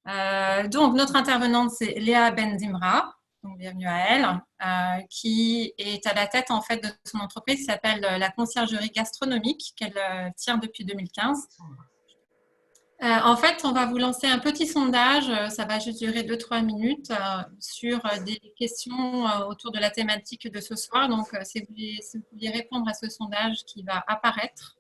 Donc, notre intervenante, c'est Léa Benzimra. Donc, bienvenue à elle, qui est à la tête en fait de son entreprise qui s'appelle la Conciergerie Gastronomique, qu'elle tient depuis 2015. En fait, on va vous lancer un petit sondage, ça va juste durer 2-3 minutes, sur des questions autour de la thématique de ce soir. Donc, si vous pouviez répondre à ce sondage qui va apparaître.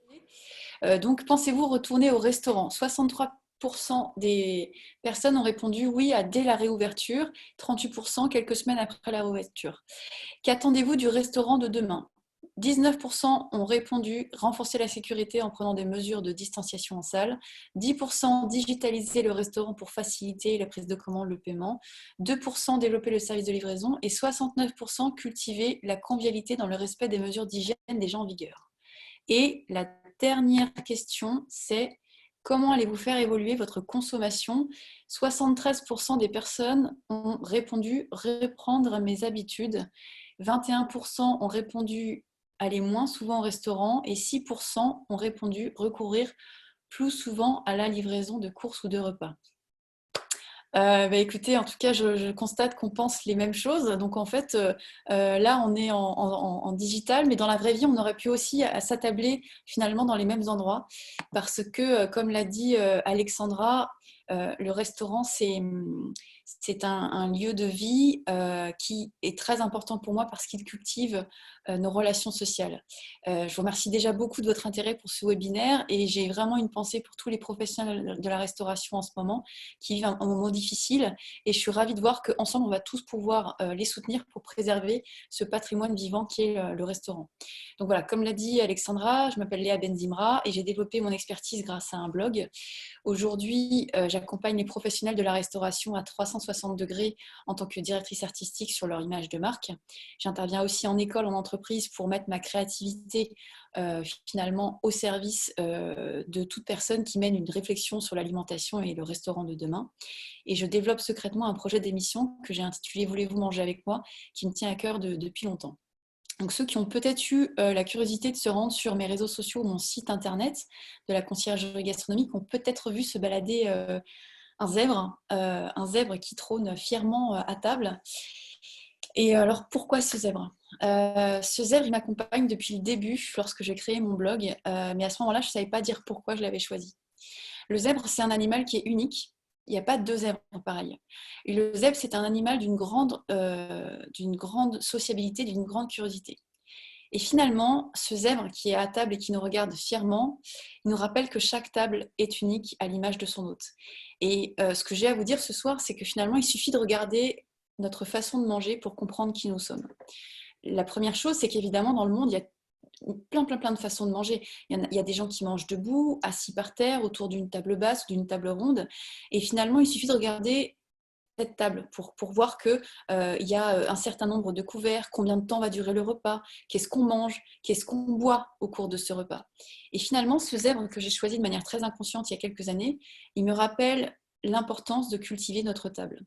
Donc, pensez-vous retourner au restaurant? 63% des personnes ont répondu oui à dès la réouverture, 38% quelques semaines après la réouverture. Qu'attendez-vous du restaurant de demain? 19% ont répondu renforcer la sécurité en prenant des mesures de distanciation en salle, 10% digitaliser le restaurant pour faciliter la prise de commande, le paiement, 2% développer le service de livraison et 69% cultiver la convivialité dans le respect des mesures d'hygiène déjà en vigueur. Et la dernière question, c'est comment allez-vous faire évoluer votre consommation? 73% des personnes ont répondu reprendre mes habitudes, 21% ont répondu aller moins souvent au restaurant et 6% ont répondu recourir plus souvent à la livraison de courses ou de repas. Écoutez, en tout cas, je constate qu'on pense les mêmes choses. Donc, en fait, là, on est en digital, mais dans la vraie vie, on aurait pu aussi s'attabler finalement dans les mêmes endroits. Parce que, comme l'a dit Alexandra, le restaurant, c'est un lieu de vie qui est très important pour moi parce qu'il cultive nos relations sociales. Je vous remercie déjà beaucoup de votre intérêt pour ce webinaire et j'ai vraiment une pensée pour tous les professionnels de la restauration en ce moment qui vivent un moment difficile et je suis ravie de voir qu'ensemble on va tous pouvoir les soutenir pour préserver ce patrimoine vivant qui est le restaurant. Donc voilà, comme l'a dit Alexandra, je m'appelle Léa Benzimra et j'ai développé mon expertise grâce à un blog. Aujourd'hui, j'accompagne les professionnels de la restauration à 360 degrés en tant que directrice artistique sur leur image de marque. J'interviens aussi en école, en entreprise pour mettre ma créativité finalement au service de toute personne qui mène une réflexion sur l'alimentation et le restaurant de demain. Et je développe secrètement un projet d'émission que j'ai intitulé Voulez-vous manger avec moi, qui me tient à cœur depuis longtemps. Donc ceux qui ont peut-être eu la curiosité de se rendre sur mes réseaux sociaux ou mon site internet de la conciergerie gastronomique ont peut-être vu se balader un zèbre qui trône fièrement à table. Et alors pourquoi ce zèbre? Ce zèbre, il m'accompagne depuis le début, lorsque j'ai créé mon blog, mais à ce moment-là, je ne savais pas dire pourquoi je l'avais choisi. Le zèbre, c'est un animal qui est unique. Il n'y a pas deux zèbres pareils. Et le zèbre, c'est un animal d'une grande sociabilité, d'une grande curiosité. Et finalement, ce zèbre qui est à table et qui nous regarde fièrement, il nous rappelle que chaque table est unique à l'image de son hôte. Et ce que j'ai à vous dire ce soir, c'est que finalement, il suffit de regarder notre façon de manger pour comprendre qui nous sommes. La première chose, c'est qu'évidemment, dans le monde, il y a plein de façons de manger. Il y a des gens qui mangent debout, assis par terre, autour d'une table basse ou d'une table ronde. Et finalement, il suffit de regarder cette table pour voir qu'il y a un certain nombre de couverts, combien de temps va durer le repas, qu'est-ce qu'on mange, qu'est-ce qu'on boit au cours de ce repas. Et finalement, ce zèbre que j'ai choisi de manière très inconsciente il y a quelques années, il me rappelle l'importance de cultiver notre table.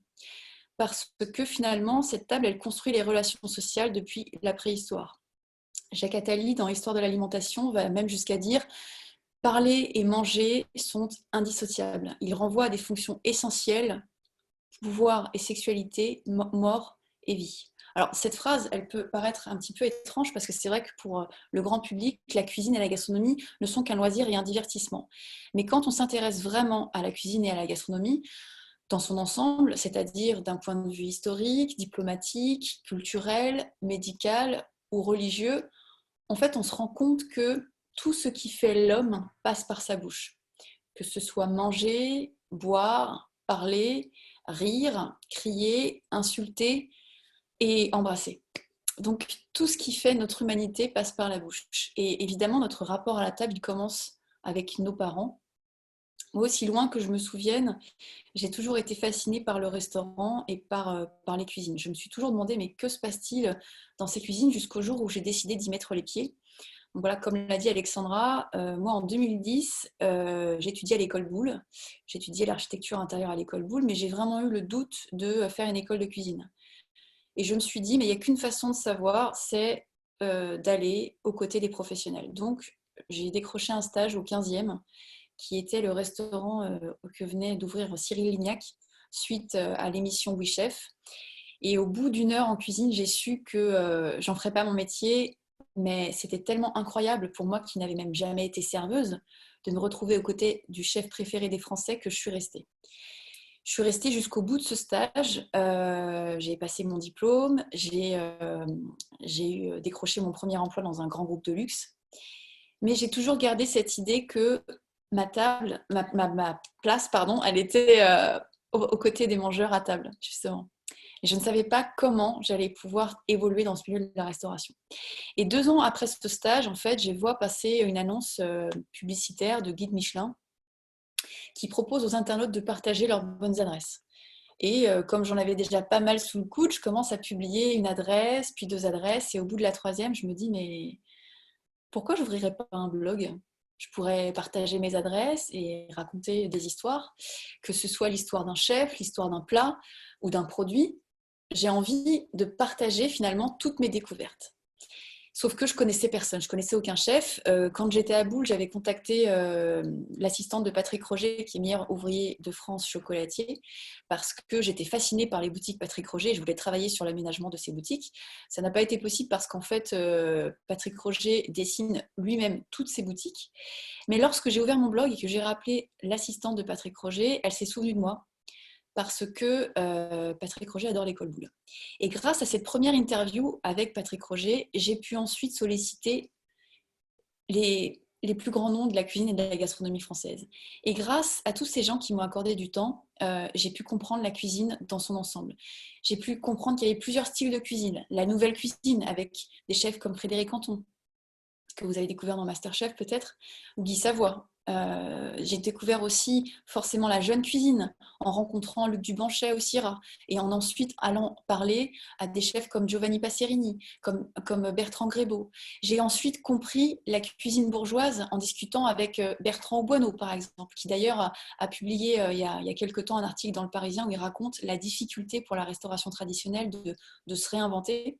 Parce que finalement, cette table, elle construit les relations sociales depuis la préhistoire. Jacques Attali, dans Histoire de l'alimentation, va même jusqu'à dire parler et manger sont indissociables. Il renvoie à des fonctions essentielles, pouvoir et sexualité, mort et vie. Alors cette phrase, elle peut paraître un petit peu étrange parce que c'est vrai que pour le grand public, la cuisine et la gastronomie ne sont qu'un loisir et un divertissement. Mais quand on s'intéresse vraiment à la cuisine et à la gastronomie, dans son ensemble, c'est-à-dire d'un point de vue historique, diplomatique, culturel, médical ou religieux, en fait, on se rend compte que tout ce qui fait l'homme passe par sa bouche. Que ce soit manger, boire, parler, rire, crier, insulter et embrasser. Donc tout ce qui fait notre humanité passe par la bouche. Et évidemment, notre rapport à la table, il commence avec nos parents. Moi, aussi loin que je me souvienne, j'ai toujours été fascinée par le restaurant et par les cuisines. Je me suis toujours demandé, mais que se passe-t-il dans ces cuisines jusqu'au jour où j'ai décidé d'y mettre les pieds. Donc voilà, comme l'a dit Alexandra, moi en 2010, j'étudiais à l'école Boulle. J'étudiais l'architecture intérieure à l'école Boulle, mais j'ai vraiment eu le doute de faire une école de cuisine. Et je me suis dit, mais il n'y a qu'une façon de savoir, c'est d'aller aux côtés des professionnels. Donc j'ai décroché un stage au 15e, qui était le restaurant que venait d'ouvrir Cyril Lignac, suite à l'émission Oui Chef. Et au bout d'une heure en cuisine, j'ai su que j'en ferais pas mon métier, mais c'était tellement incroyable pour moi qui n'avais même jamais été serveuse de me retrouver aux côtés du chef préféré des Français que je suis restée. Je suis restée jusqu'au bout de ce stage. J'ai passé mon diplôme, j'ai décroché mon premier emploi dans un grand groupe de luxe. Mais j'ai toujours gardé cette idée que ma place, pardon, elle était aux côtés des mangeurs à table, justement. Et je ne savais pas comment j'allais pouvoir évoluer dans ce milieu de la restauration. Et 2 ans après ce stage, en fait, je vois passer une annonce publicitaire de Guide Michelin qui propose aux internautes de partager leurs bonnes adresses. Et comme j'en avais déjà pas mal sous le coude, je commence à publier une adresse, puis 2 adresses. Et au bout de la 3e, je me dis, mais pourquoi je n'ouvrirais pas un blog? Je pourrais partager mes adresses et raconter des histoires, que ce soit l'histoire d'un chef, l'histoire d'un plat ou d'un produit. J'ai envie de partager finalement toutes mes découvertes. Sauf que je connaissais personne, je connaissais aucun chef. Quand j'étais à Boulle, j'avais contacté l'assistante de Patrick Roger, qui est meilleur ouvrier de France chocolatier, parce que j'étais fascinée par les boutiques Patrick Roger et je voulais travailler sur l'aménagement de ces boutiques. Ça n'a pas été possible parce qu'en fait, Patrick Roger dessine lui-même toutes ses boutiques. Mais lorsque j'ai ouvert mon blog et que j'ai rappelé l'assistante de Patrick Roger, elle s'est souvenue de moi parce que Patrick Roger adore l'école Boulle. Et grâce à cette première interview avec Patrick Roger, j'ai pu ensuite solliciter les plus grands noms de la cuisine et de la gastronomie française. Et grâce à tous ces gens qui m'ont accordé du temps, j'ai pu comprendre la cuisine dans son ensemble. J'ai pu comprendre qu'il y avait plusieurs styles de cuisine. La nouvelle cuisine avec des chefs comme Frédéric Canton, que vous avez découvert dans Masterchef peut-être, ou Guy Savoie. J'ai découvert aussi forcément la jeune cuisine en rencontrant Luc Dubanchet au Syrah et en ensuite allant parler à des chefs comme Giovanni Passerini, comme Bertrand Grébeau. J'ai ensuite compris la cuisine bourgeoise en discutant avec Bertrand Auboineau par exemple, qui d'ailleurs a publié il y a quelque temps un article dans Le Parisien où il raconte la difficulté pour la restauration traditionnelle de se réinventer.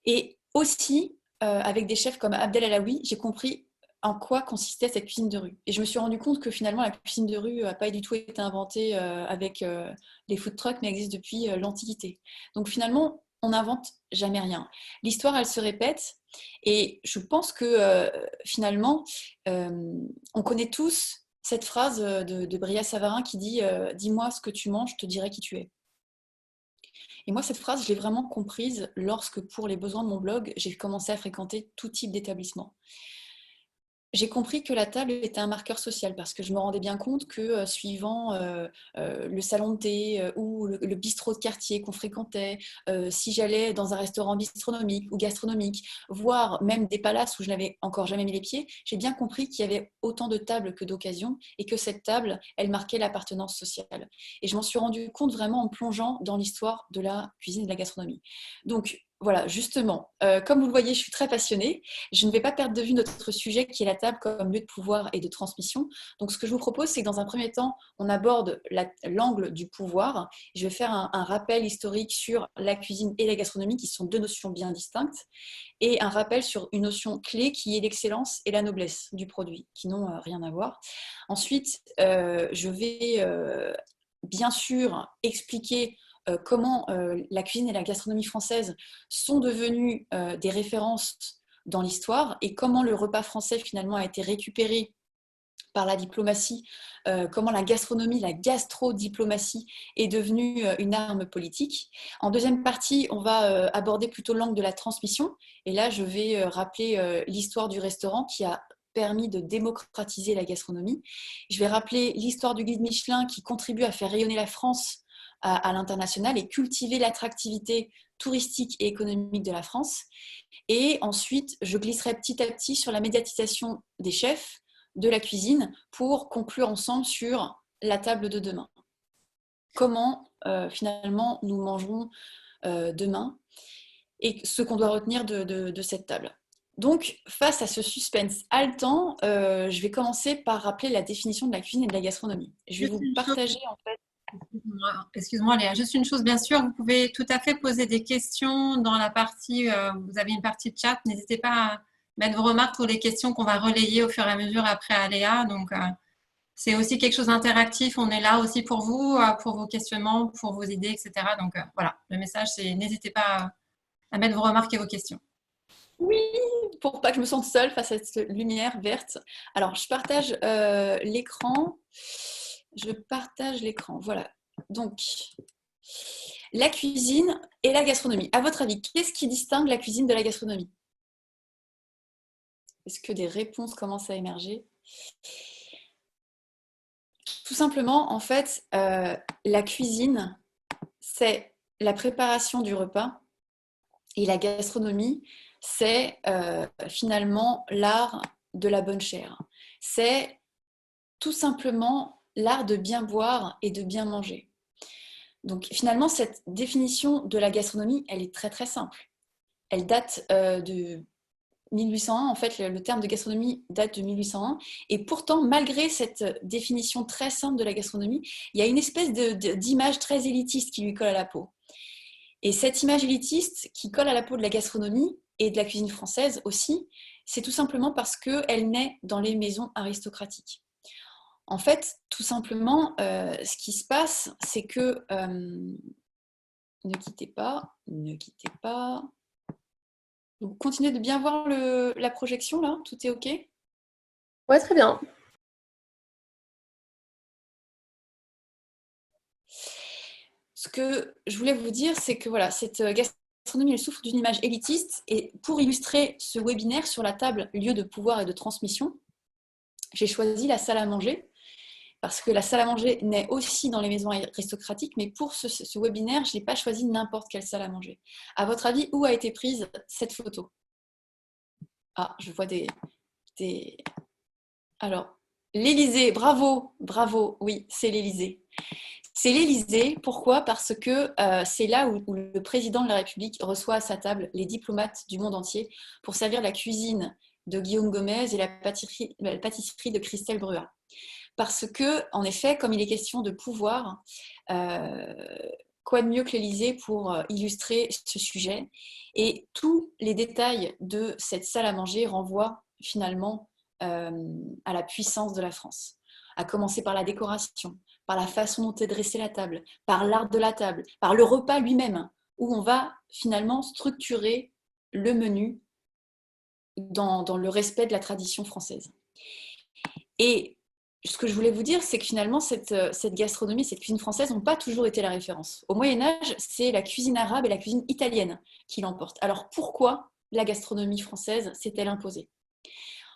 Et aussi, avec des chefs comme Abdel Alaoui, j'ai compris en quoi consistait cette cuisine de rue. Et je me suis rendu compte que finalement, la cuisine de rue n'a pas du tout été inventée avec les food trucks, mais existe depuis l'Antiquité. Donc finalement, on n'invente jamais rien. L'histoire, elle se répète. Et je pense que finalement, on connaît tous cette phrase de Bria Savarin qui dit « Dis-moi ce que tu manges, je te dirai qui tu es ». Et moi, cette phrase, je l'ai vraiment comprise lorsque, pour les besoins de mon blog, j'ai commencé à fréquenter tout type d'établissement. J'ai compris que la table était un marqueur social parce que je me rendais bien compte que suivant le salon de thé ou le bistrot de quartier qu'on fréquentait, si j'allais dans un restaurant bistronomique ou gastronomique, voire même des palaces où je n'avais encore jamais mis les pieds, j'ai bien compris qu'il y avait autant de tables que d'occasions et que cette table, elle marquait l'appartenance sociale. Et je m'en suis rendu compte vraiment en plongeant dans l'histoire de la cuisine et de la gastronomie. Donc, voilà, justement, comme vous le voyez, je suis très passionnée. Je ne vais pas perdre de vue notre sujet qui est la table comme lieu de pouvoir et de transmission. Donc, ce que je vous propose, c'est que dans un premier temps, on aborde l'angle du pouvoir. Je vais faire un rappel historique sur la cuisine et la gastronomie, qui sont deux notions bien distinctes, et un rappel sur une notion clé qui est l'excellence et la noblesse du produit, qui n'ont rien à voir. Ensuite, je vais bien sûr expliquer comment la cuisine et la gastronomie française sont devenues des références dans l'histoire et comment le repas français finalement a été récupéré par la diplomatie, comment la gastronomie, la gastrodiplomatie est devenue une arme politique. En deuxième partie, on va aborder plutôt l'angle de la transmission. Et là, je vais rappeler l'histoire du restaurant qui a permis de démocratiser la gastronomie. Je vais rappeler l'histoire du guide Michelin qui contribue à faire rayonner la France à l'international et cultiver l'attractivité touristique et économique de la France. Et ensuite, je glisserai petit à petit sur la médiatisation des chefs, de la cuisine, pour conclure ensemble sur la table de demain. Comment finalement nous mangerons demain et ce qu'on doit retenir de cette table. Donc, face à ce suspense haletant, je vais commencer par rappeler la définition de la cuisine et de la gastronomie. Je vais vous partager en fait. Excuse-moi Léa, juste une chose, bien sûr, vous pouvez tout à fait poser des questions dans la partie, vous avez une partie de chat, n'hésitez pas à mettre vos remarques pour les questions qu'on va relayer au fur et à mesure après à Léa. Donc, c'est aussi quelque chose d'interactif. On est là aussi pour vous, pour vos questionnements, pour vos idées, etc. Donc voilà, le message, c'est n'hésitez pas à mettre vos remarques et vos questions. Oui, pour pas que je me sente seule face à cette lumière verte. Alors, je partage l'écran. Je partage l'écran, voilà. Donc, la cuisine et la gastronomie. À votre avis, qu'est-ce qui distingue la cuisine de la gastronomie? Est-ce que des réponses commencent à émerger? Tout simplement, en fait, la cuisine, c'est la préparation du repas et la gastronomie, c'est finalement l'art de la bonne chère. C'est tout simplement l'art de bien boire et de bien manger. Donc finalement, cette définition de la gastronomie, elle est très très simple. Elle date de 1801, en fait, le terme de gastronomie date de 1801, et pourtant, malgré cette définition très simple de la gastronomie, il y a une espèce d'image très élitiste qui lui colle à la peau. Et cette image élitiste qui colle à la peau de la gastronomie et de la cuisine française aussi, c'est tout simplement parce qu'elle naît dans les maisons aristocratiques. En fait, tout simplement, ce qui se passe, c'est que... ne quittez pas, ne quittez pas. Vous continuez de bien voir la projection, là? Tout est OK? Ouais, très bien. Ce que je voulais vous dire, c'est que voilà, cette gastronomie, elle souffre d'une image élitiste. Et pour illustrer ce webinaire sur la table lieu de pouvoir et de transmission, j'ai choisi la salle à manger. Parce que la salle à manger naît aussi dans les maisons aristocratiques, mais pour ce webinaire, je n'ai pas choisi n'importe quelle salle à manger. À votre avis, où a été prise cette photo? Ah, je vois des... Alors, l'Élysée, bravo, bravo, oui, c'est l'Élysée. C'est l'Élysée, pourquoi? Parce que c'est là où le président de la République reçoit à sa table les diplomates du monde entier pour servir la cuisine de Guillaume Gomez et la pâtisserie de Christelle Bruat. Parce que, en effet, comme il est question de pouvoir, quoi de mieux que l'Élysée pour illustrer ce sujet? Et tous les détails de cette salle à manger renvoient finalement à la puissance de la France. À commencer par la décoration, par la façon dont est dressée la table, par l'art de la table, par le repas lui-même, où on va finalement structurer le menu dans le respect de la tradition française. Et ce que je voulais vous dire, c'est que finalement, cette gastronomie, cette cuisine française n'ont pas toujours été la référence. Au Moyen-Âge, c'est la cuisine arabe et la cuisine italienne qui l'emportent. Alors pourquoi la gastronomie française s'est-elle imposée?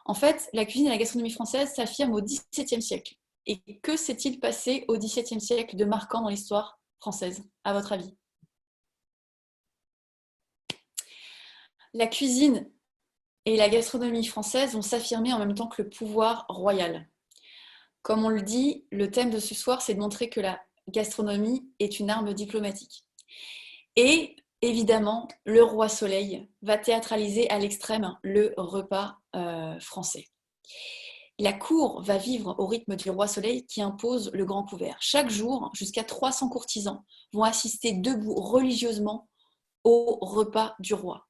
En fait, la cuisine et la gastronomie française s'affirment au XVIIe siècle. Et que s'est-il passé au XVIIe siècle de marquant dans l'histoire française, à votre avis? La cuisine et la gastronomie française vont s'affirmer en même temps que le pouvoir royal. Comme on le dit, le thème de ce soir, c'est de montrer que la gastronomie est une arme diplomatique. Et évidemment, le roi Soleil va théâtraliser à l'extrême le repas français. La cour va vivre au rythme du roi Soleil qui impose le grand couvert. Chaque jour, jusqu'à 300 courtisans vont assister debout religieusement au repas du roi.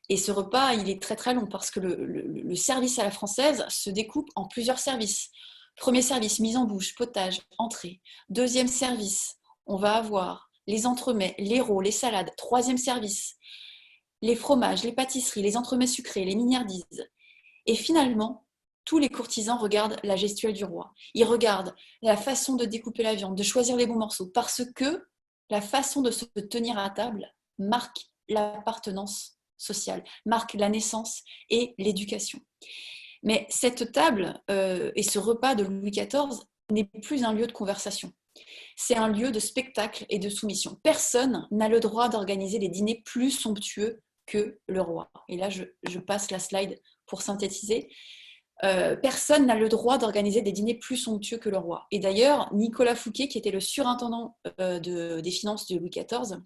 Et ce repas, il est très très long parce que le service à la française se découpe en plusieurs services. Premier service, mise en bouche, potage, entrée. Deuxième service, on va avoir les entremets, les rôts, les salades. Troisième service, les fromages, les pâtisseries, les entremets sucrés, les mignardises. Et finalement, tous les courtisans regardent la gestuelle du roi. Ils regardent la façon de découper la viande, de choisir les bons morceaux, parce que la façon de se tenir à table marque l'appartenance sociale, marque la naissance et l'éducation. Mais cette table et ce repas de Louis XIV n'est plus un lieu de conversation. C'est un lieu de spectacle et de soumission. Personne n'a le droit d'organiser des dîners plus somptueux que le roi. Et là, je passe la slide pour synthétiser. Personne n'a le droit d'organiser des dîners plus somptueux que le roi. Et d'ailleurs, Nicolas Fouquet, qui était le surintendant des finances de Louis XIV,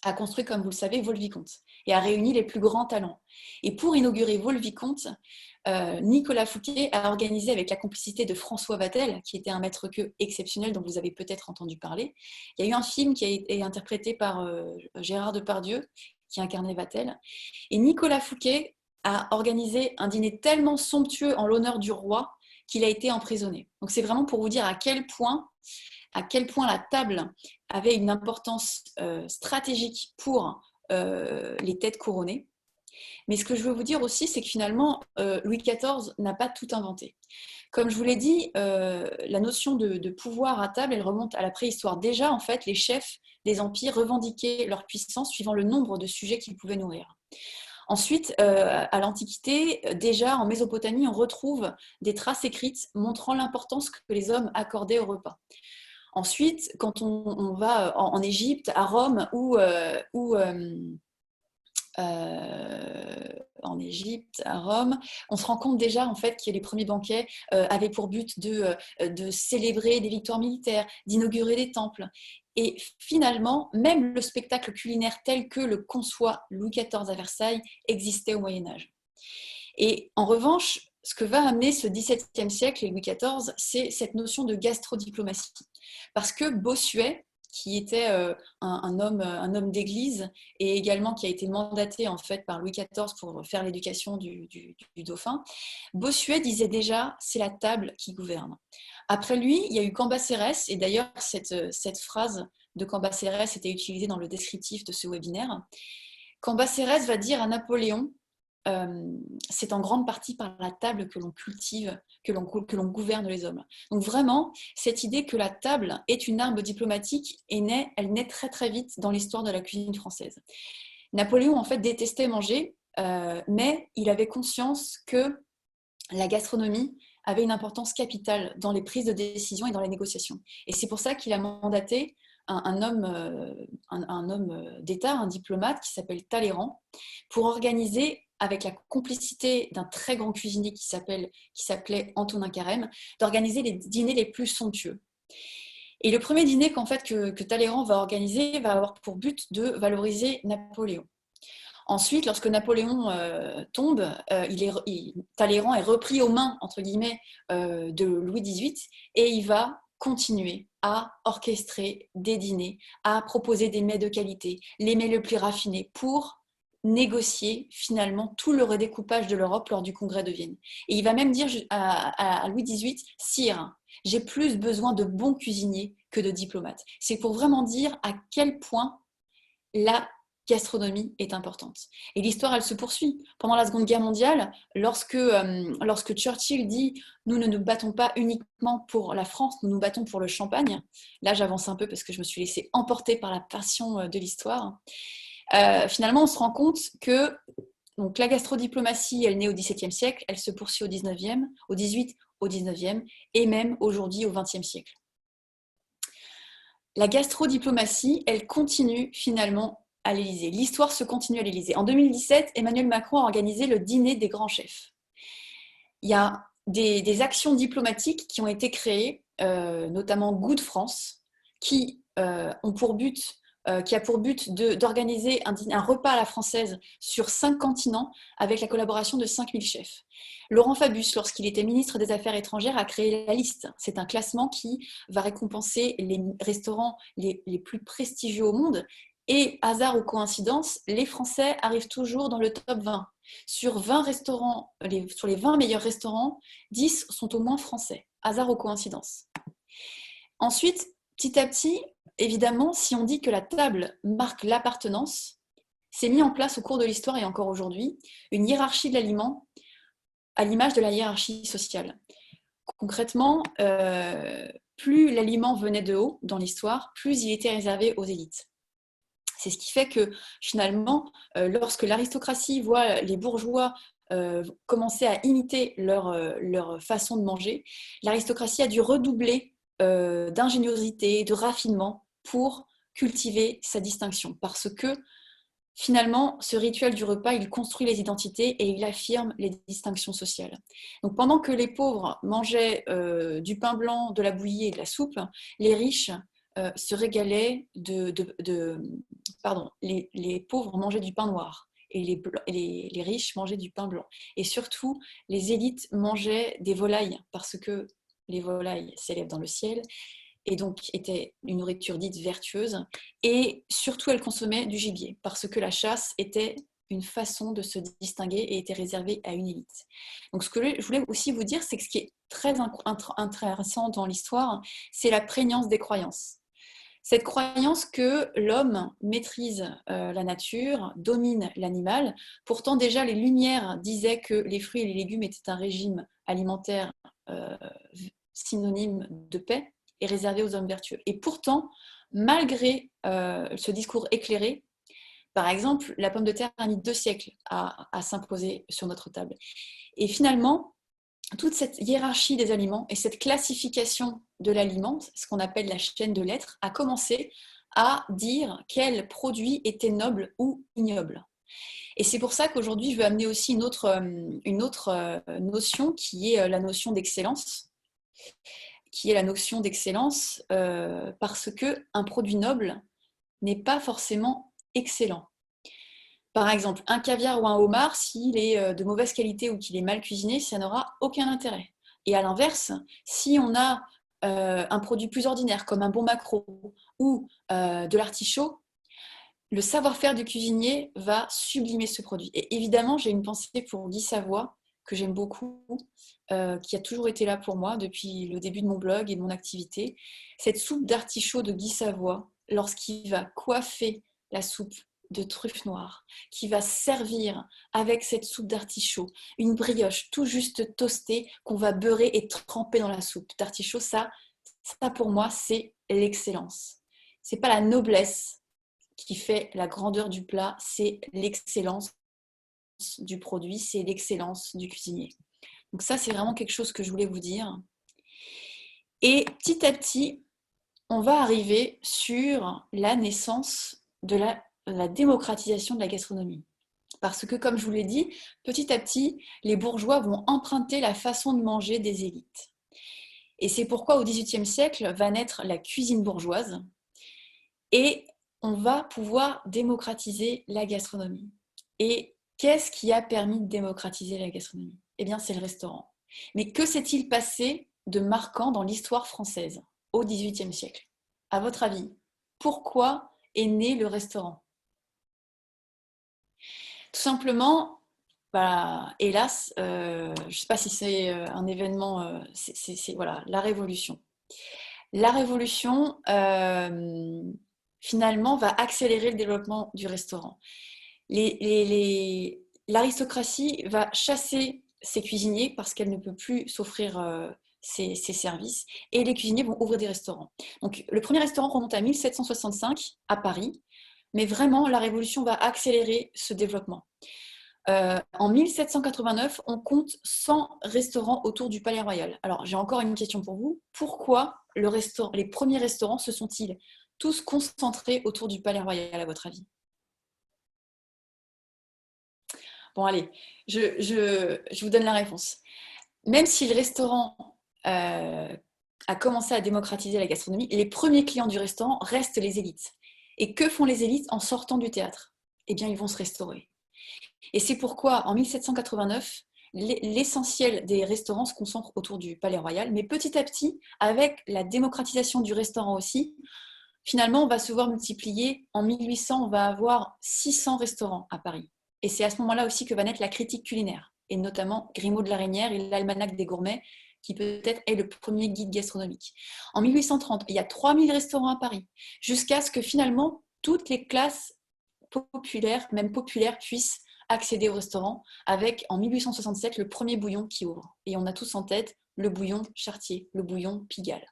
a construit, comme vous le savez, Vaux-le-Vicomte et a réuni les plus grands talents. Et pour inaugurer Vaux-le-Vicomte, Nicolas Fouquet a organisé avec la complicité de François Vatel, qui était un maître-queux exceptionnel dont vous avez peut-être entendu parler. Il y a eu un film qui a été interprété par Gérard Depardieu, qui incarnait Vatel. Et Nicolas Fouquet a organisé un dîner tellement somptueux en l'honneur du roi qu'il a été emprisonné. Donc c'est vraiment pour vous dire à quel point la table avait une importance stratégique pour les têtes couronnées. Mais ce que je veux vous dire aussi, c'est que finalement, Louis XIV n'a pas tout inventé. Comme je vous l'ai dit, la notion de pouvoir à table, elle remonte à la préhistoire. Déjà, en fait, les chefs des empires revendiquaient leur puissance suivant le nombre de sujets qu'ils pouvaient nourrir. Ensuite, à l'Antiquité, déjà en Mésopotamie, on retrouve des traces écrites montrant l'importance que les hommes accordaient au repas. Ensuite, quand on va en Égypte, à Rome en Égypte, à Rome, on se rend compte déjà en fait que les premiers banquets avaient pour but de célébrer des victoires militaires, d'inaugurer des temples. Et finalement, même le spectacle culinaire tel que le conçoit Louis XIV à Versailles existait au Moyen-Âge. Et en revanche, ce que va amener ce XVIIe siècle et Louis XIV, c'est cette notion de gastrodiplomatie. Parce que Bossuet, qui était un homme d'église et également qui a été mandaté en fait par Louis XIV pour faire l'éducation du dauphin, Bossuet disait déjà c'est la table qui gouverne. Après lui, il y a eu Cambacérès, et d'ailleurs cette phrase de Cambacérès était utilisée dans le descriptif de ce webinaire. Cambacérès va dire à Napoléon c'est en grande partie par la table que l'on cultive, que l'on gouverne les hommes. Donc vraiment, cette idée que la table est une arme diplomatique, elle naît très très vite dans l'histoire de la cuisine française. Napoléon en fait détestait manger, mais il avait conscience que la gastronomie avait une importance capitale dans les prises de décision et dans les négociations. Et c'est pour ça qu'il a mandaté un homme d'État, un diplomate qui s'appelle Talleyrand, pour organiser, avec la complicité d'un très grand cuisinier qui s'appelait Antonin Carême, d'organiser les dîners les plus somptueux. Et le premier dîner que Talleyrand va organiser va avoir pour but de valoriser Napoléon. Ensuite, lorsque Napoléon tombe, Talleyrand est repris aux mains, entre guillemets, de Louis XVIII, et il va continuer à orchestrer des dîners, à proposer des mets de qualité, les mets les plus raffinés, pour négocier finalement tout le redécoupage de l'Europe lors du congrès de Vienne. Et il va même dire à Louis XVIII, « Sire, j'ai plus besoin de bons cuisiniers que de diplomates. » C'est pour vraiment dire à quel point la gastronomie est importante. Et l'histoire, elle se poursuit. Pendant la Seconde Guerre mondiale, lorsque Churchill dit « Nous ne nous battons pas uniquement pour la France, nous nous battons pour le champagne », là j'avance un peu parce que je me suis laissée emporter par la passion de l'histoire, finalement on se rend compte que donc, la gastrodiplomatie, elle naît au XVIIe siècle, elle se poursuit au XIXe, au XVIIIe, au XIXe et même aujourd'hui au XXe siècle. La gastrodiplomatie, elle continue finalement à l'Élysée. L'histoire se continue à l'Élysée. En 2017, Emmanuel Macron a organisé le dîner des grands chefs. Il y a des actions diplomatiques qui ont été créées, notamment Goût de France, qui a pour but d'organiser un repas à la française sur 5 continents avec la collaboration de 5000 chefs. Laurent Fabius, lorsqu'il était ministre des Affaires étrangères, a créé la liste. C'est un classement qui va récompenser les restaurants les plus prestigieux au monde. Et, hasard ou coïncidence, les Français arrivent toujours dans le top 20. Sur 20 restaurants, sur les 20 meilleurs restaurants, 10 sont au moins français. Hasard ou coïncidence. Ensuite, petit à petit, évidemment, si on dit que la table marque l'appartenance, c'est mis en place au cours de l'histoire et encore aujourd'hui une hiérarchie de l'aliment à l'image de la hiérarchie sociale. Concrètement, plus l'aliment venait de haut dans l'histoire, plus il était réservé aux élites. C'est ce qui fait que finalement, lorsque l'aristocratie voit les bourgeois commencer à imiter leur façon de manger, l'aristocratie a dû redoubler d'ingéniosité, de raffinement pour cultiver sa distinction. Parce que finalement, ce rituel du repas, il construit les identités et il affirme les distinctions sociales. Donc pendant que les pauvres mangeaient du pain blanc, de la bouillie et de la soupe, les riches se régalaient les pauvres mangeaient du pain noir et les riches mangeaient du pain blanc. Et surtout, les élites mangeaient des volailles parce que les volailles s'élèvent dans le ciel et donc étaient une nourriture dite vertueuse. Et surtout, elles consommaient du gibier parce que la chasse était une façon de se distinguer et était réservé à une élite. Donc ce que je voulais aussi vous dire, c'est que ce qui est très intéressant dans l'histoire, c'est la prégnance des croyances. Cette croyance que l'homme maîtrise la nature, domine l'animal. Pourtant, déjà, les Lumières disaient que les fruits et les légumes étaient un régime alimentaire synonyme de paix et réservé aux hommes vertueux. Et pourtant, malgré ce discours éclairé, par exemple, la pomme de terre a mis 2 siècles à s'imposer sur notre table. Et finalement, toute cette hiérarchie des aliments et cette classification de l'aliment, ce qu'on appelle la chaîne de l'être, a commencé à dire quel produit était noble ou ignoble. Et c'est pour ça qu'aujourd'hui, je veux amener aussi une autre notion qui est la notion d'excellence, parce qu'un produit noble n'est pas forcément excellent. Par exemple, un caviar ou un homard, s'il est de mauvaise qualité ou qu'il est mal cuisiné, ça n'aura aucun intérêt. Et à l'inverse, si on a un produit plus ordinaire, comme un bon maquereau ou de l'artichaut, le savoir-faire du cuisinier va sublimer ce produit. Et évidemment, j'ai une pensée pour Guy Savoy, que j'aime beaucoup, qui a toujours été là pour moi depuis le début de mon blog et de mon activité. Cette soupe d'artichaut de Guy Savoy, lorsqu'il va coiffer la soupe de truffes noires, qui va servir avec cette soupe d'artichaut, une brioche tout juste toastée qu'on va beurrer et tremper dans la soupe d'artichaut, ça pour moi, c'est l'excellence. C'est pas la noblesse qui fait la grandeur du plat, c'est l'excellence du produit, c'est l'excellence du cuisinier. Donc ça, c'est vraiment quelque chose que je voulais vous dire. Et petit à petit, on va arriver sur la naissance de la démocratisation de la gastronomie. Parce que, comme je vous l'ai dit, petit à petit, les bourgeois vont emprunter la façon de manger des élites. Et c'est pourquoi au XVIIIe siècle va naître la cuisine bourgeoise et on va pouvoir démocratiser la gastronomie. Et qu'est-ce qui a permis de démocratiser la gastronomie? Eh bien, c'est le restaurant. Mais que s'est-il passé de marquant dans l'histoire française au XVIIIe siècle? À votre avis, pourquoi est né le restaurant? Tout simplement, hélas, je ne sais pas si c'est un événement, c'est voilà, la Révolution. La Révolution, finalement, va accélérer le développement du restaurant. L'aristocratie va chasser ses cuisiniers parce qu'elle ne peut plus s'offrir ses services et les cuisiniers vont ouvrir des restaurants. Donc, le premier restaurant remonte à 1765 à Paris, mais vraiment, la Révolution va accélérer ce développement. En 1789, on compte 100 restaurants autour du Palais Royal. Alors, j'ai encore une question pour vous. Pourquoi les premiers restaurants se sont-ils tous concentrés autour du Palais Royal, à votre avis? Bon, allez, je vous donne la réponse. Même si le restaurant a commencé à démocratiser la gastronomie, les premiers clients du restaurant restent les élites. Et que font les élites en sortant du théâtre? Eh bien, ils vont se restaurer. Et c'est pourquoi, en 1789, l'essentiel des restaurants se concentre autour du Palais Royal. Mais petit à petit, avec la démocratisation du restaurant aussi, finalement, on va se voir multiplier. En 1800, on va avoir 600 restaurants à Paris. Et c'est à ce moment-là aussi que va naître la critique culinaire, et notamment Grimaud de la Reynière et l'Almanach des gourmets, qui peut-être est le premier guide gastronomique. En 1830, il y a 3000 restaurants à Paris, jusqu'à ce que finalement, toutes les classes populaires, même populaires, puissent accéder au restaurant, avec en 1867 le premier bouillon qui ouvre. Et on a tous en tête le bouillon Chartier, le bouillon Pigalle.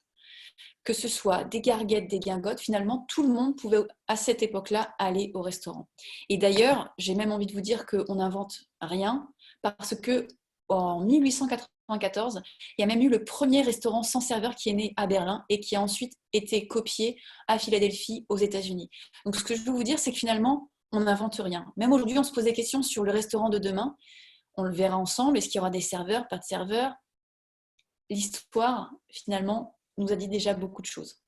Que ce soit des garguettes, des guingottes, finalement, tout le monde pouvait, à cette époque-là, aller au restaurant. Et d'ailleurs, j'ai même envie de vous dire qu'on n'invente rien, parce que en 1894, il y a même eu le premier restaurant sans serveur qui est né à Berlin et qui a ensuite été copié à Philadelphie, aux États-Unis. Donc, ce que je veux vous dire, c'est que finalement, on n'invente rien. Même aujourd'hui, on se pose des questions sur le restaurant de demain. On le verra ensemble. Est-ce qu'il y aura des serveurs, pas de serveurs? L'histoire, finalement, nous a dit déjà beaucoup de choses.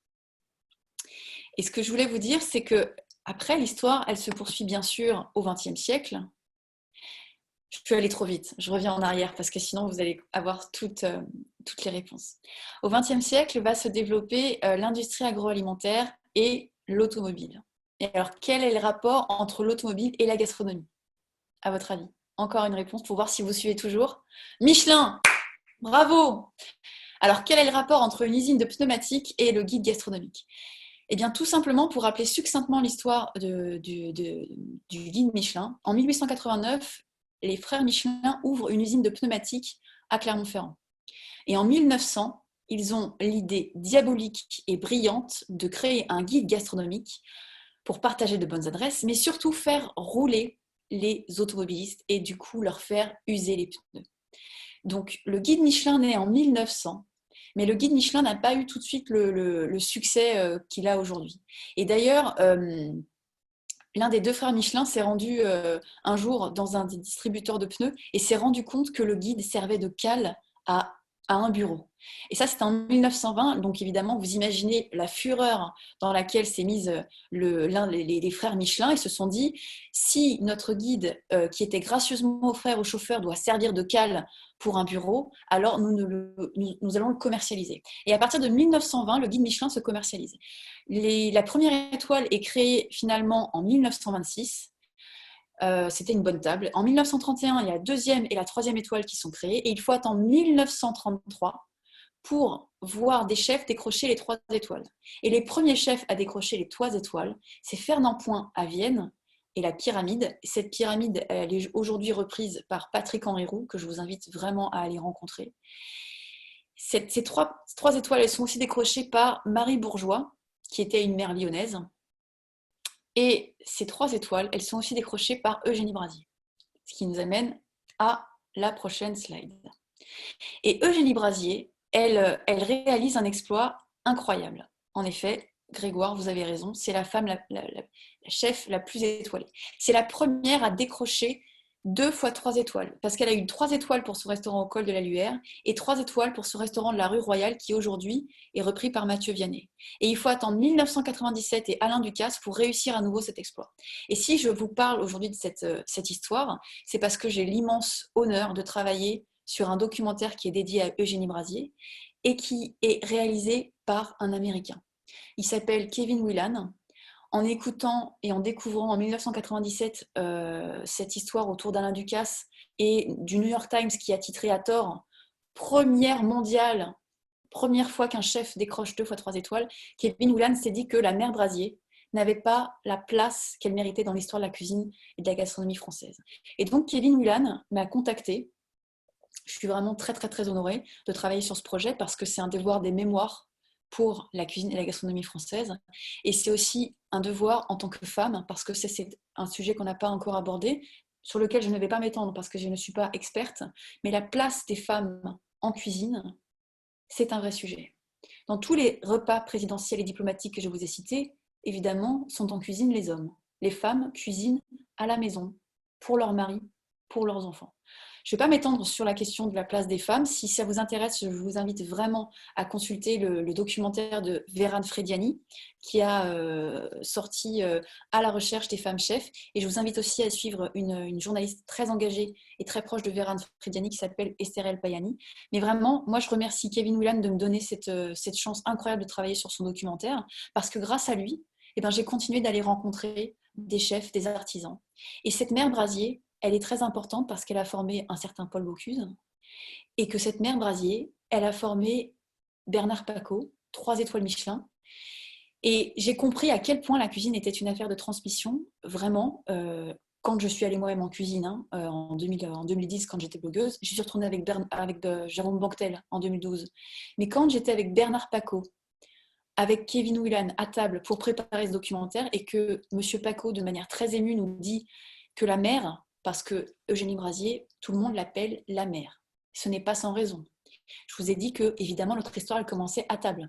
Et ce que je voulais vous dire, c'est que après l'histoire, elle se poursuit bien sûr au XXe siècle. Je peux aller trop vite, je reviens en arrière parce que sinon vous allez avoir toutes les réponses. Au XXe siècle va se développer l'industrie agroalimentaire et l'automobile. Et alors, quel est le rapport entre l'automobile et la gastronomie? à votre avis? Encore une réponse pour voir si vous suivez toujours. Michelin, bravo! Alors, quel est le rapport entre une usine de pneumatiques et le guide gastronomique? Eh bien, tout simplement, pour rappeler succinctement l'histoire du guide Michelin, en 1889, les frères Michelin ouvrent une usine de pneumatiques à Clermont-Ferrand. Et en 1900, ils ont l'idée diabolique et brillante de créer un guide gastronomique pour partager de bonnes adresses, mais surtout faire rouler les automobilistes et du coup leur faire user les pneus. Donc, le guide Michelin naît en 1900. Mais le guide Michelin n'a pas eu tout de suite le succès qu'il a aujourd'hui. Et d'ailleurs, l'un des deux frères Michelin s'est rendu un jour dans un des distributeurs de pneus et s'est rendu compte que le guide servait de cale à un bureau. Et ça, c'était en 1920. Donc, évidemment, vous imaginez la fureur dans laquelle s'est mise les frères Michelin. Ils se sont dit, si notre guide, qui était gracieusement offert au chauffeur, doit servir de cale pour un bureau, alors nous allons le commercialiser. Et à partir de 1920, le guide Michelin se commercialise. La première étoile est créée finalement en 1926. C'était une bonne table. En 1931, il y a la deuxième et la troisième étoile qui sont créées. Et il faut attendre 1933 pour voir des chefs décrocher les 3 étoiles. Et les premiers chefs à décrocher les 3 étoiles, c'est Fernand Point à Vienne et la pyramide. Cette pyramide, elle est aujourd'hui reprise par Patrick-Henri Roux, que je vous invite vraiment à aller rencontrer. Ces 3 étoiles, elles sont aussi décrochées par Marie Bourgeois, qui était une mère lyonnaise. Et ces 3 étoiles, elles sont aussi décrochées par Eugénie Brasier. Ce qui nous amène à la prochaine slide. Et Eugénie Brasier, elle réalise un exploit incroyable. En effet, Grégoire, vous avez raison, c'est la femme, la chef la plus étoilée. C'est la première à décrocher 2 fois 3 étoiles, parce qu'elle a eu 3 étoiles pour son restaurant au Col de la Luère et 3 étoiles pour ce restaurant de la rue Royale qui aujourd'hui est repris par Mathieu Vianney. Et il faut attendre 1997 et Alain Ducasse pour réussir à nouveau cet exploit. Et si je vous parle aujourd'hui de cette histoire, c'est parce que j'ai l'immense honneur de travailler sur un documentaire qui est dédié à Eugénie Brasier et qui est réalisé par un Américain. Il s'appelle Kevin Whelan. En écoutant et en découvrant en 1997 cette histoire autour d'Alain Ducasse et du New York Times qui a titré à tort « Première mondiale, première fois qu'un chef décroche 2 fois 3 étoiles », Kevin Whelan s'est dit que la mère Brasier n'avait pas la place qu'elle méritait dans l'histoire de la cuisine et de la gastronomie française. Et donc Kevin Whelan m'a contactée. Je suis vraiment très, très, très honorée de travailler sur ce projet parce que c'est un devoir des mémoires pour la cuisine et la gastronomie française. Et c'est aussi un devoir en tant que femme, parce que c'est un sujet qu'on n'a pas encore abordé, sur lequel je ne vais pas m'étendre parce que je ne suis pas experte, mais la place des femmes en cuisine, c'est un vrai sujet. Dans tous les repas présidentiels et diplomatiques que je vous ai cités, évidemment, sont en cuisine les hommes. Les femmes cuisinent à la maison, pour leur mari, pour leurs enfants. Je ne vais pas m'étendre sur la question de la place des femmes. Si ça vous intéresse, je vous invite vraiment à consulter le documentaire de Véran Frediani qui a sorti à la recherche des femmes chefs. Et je vous invite aussi à suivre une journaliste très engagée et très proche de Véran Frediani qui s'appelle Esther El Payani. Mais vraiment, moi, je remercie Kevin Whelan de me donner cette chance incroyable de travailler sur son documentaire parce que grâce à lui, eh ben, j'ai continué d'aller rencontrer des chefs, des artisans. Et cette mère Brasier, elle est très importante parce qu'elle a formé un certain Paul Bocuse et que cette mère Brasier, elle a formé Bernard Pacot, 3 étoiles Michelin. Et j'ai compris à quel point la cuisine était une affaire de transmission, vraiment. Quand je suis allée moi-même en cuisine, en 2010, quand j'étais blogueuse, je suis retournée avec Jérôme Banquetel en 2012. Mais quand j'étais avec Bernard Pacot, avec Kevin Whelan à table pour préparer ce documentaire et que M. Pacot, de manière très émue, nous dit que la mère, parce que Eugénie Brasier, tout le monde l'appelle la mère. Ce n'est pas sans raison. Je vous ai dit que, évidemment, notre histoire, elle commençait à table.